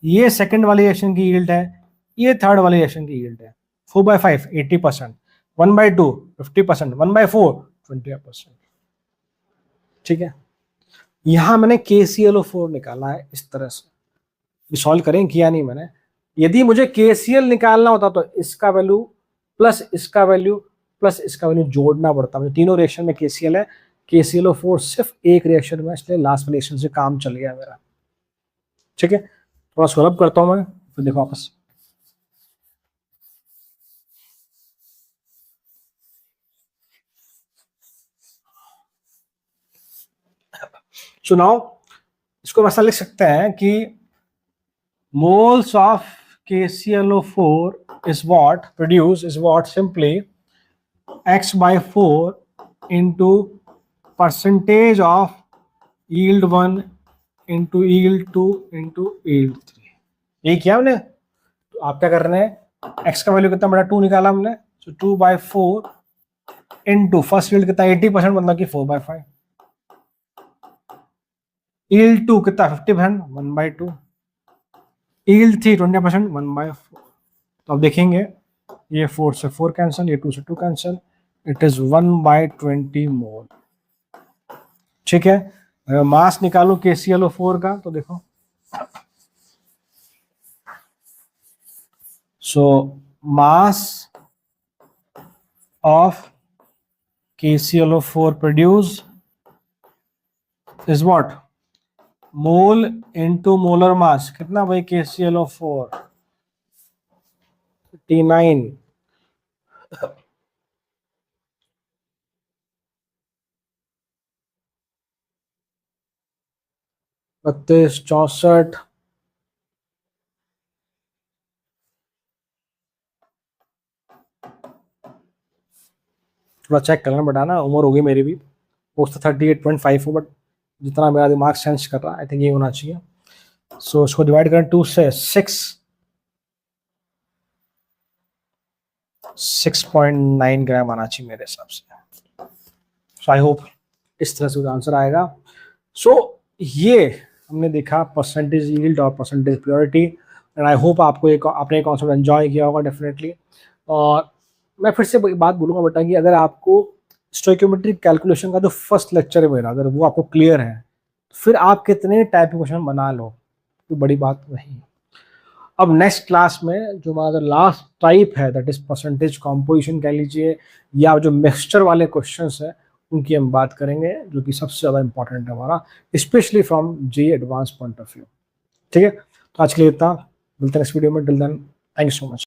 ये सेकंड वाली रिएक्शन की यील्ड है, ये थर्ड वाली रिएक्शन की यील्ड है। 4/5 80%, 1/2 50%, 1/4 20%। ठीक है, यहां मैंने KClO4 निकाला है इस तरह से, सॉल्व करें किया नहीं मैंने। यदि मुझे KCl निकालना होता तो इसका वैल्यू प्लस इसका वैल्यू प्लस इसका वैल्यू जोड़ना पड़ता, मुझे तीनों रिएक्शन में KCl है, KClO4 सिर्फ एक रिएक्शन में, इसलिए लास्ट वाले रिएक्शन से काम चल गया मेरा। ठीक है, थोड़ा सॉल्व करता हूं मैं, फिर देखो वापस। सुनाओ, इसको ऐसा लिख सकते हैं कि moles of KClO4 is what simply x/4 into percentage of yield 1 into yield 2 into yield 3। यही किया हमने। तो आप क्या कर रहे हैं, x का वैल्यू कितना बड़ा 2 निकाला हमने, तो 2/4 इंटू फर्स्ट यील्ड कितना 80%, मतलब कि 4/5, yield 2 कितना 50%, 1/2, yield 3 20%, 1/4। तो अब देखेंगे ये 4 से 4 कैंसिल, ये 2 से 2 कैंसिल, इट इज 1/20 मोल। ठीक है, अगर मास निकालू KClO4 का तो देखो, so mass of KClO4 produce is what, mole into molar mass, कितना भाई KClO4 59, 32, 64, थोड़ा चेक करना बेटा ना, उम्र होगी मेरी भी, हो सकता 38.5 हो, बट जितना मेरा दिमाग सेंस कर रहा है आई थिंक ये होना चाहिए। सो इसको डिवाइड करें 2 से, 6.9 ग्राम आना चाहिए मेरे हिसाब से। सो आई होप इस तरह से आंसर आएगा। सो ये हमने देखा परसेंटेज यील्ड और percentage purity, and I hope आपको आपने कॉन्सेप्ट एंजॉय किया होगा डेफिनेटली। और मैं फिर से बात बोलूँगा बेटा कि अगर आपको स्टोइकोमेट्रिक कैलकुलेशन का जो फर्स्ट लेक्चर है मेरा, अगर वो आपको क्लियर है, फिर आप कितने टाइप के क्वेश्चन बना लो, तो बड़ी बात नहीं। अब नेक्स्ट क्लास में जो हमारा लास्ट टाइप है, दैट इज परसेंटेज कॉम्पोजिशन कह लीजिए, या जो मिक्सचर वाले क्वेश्चंस है उनकी हम बात करेंगे, जो कि सबसे ज़्यादा इंपॉर्टेंट है हमारा, specially from JEE advance point of view. ठीक है, तो आज के लिए इतना, मिलते हैं नेक्स्ट वीडियो में। Till then, thank you so much.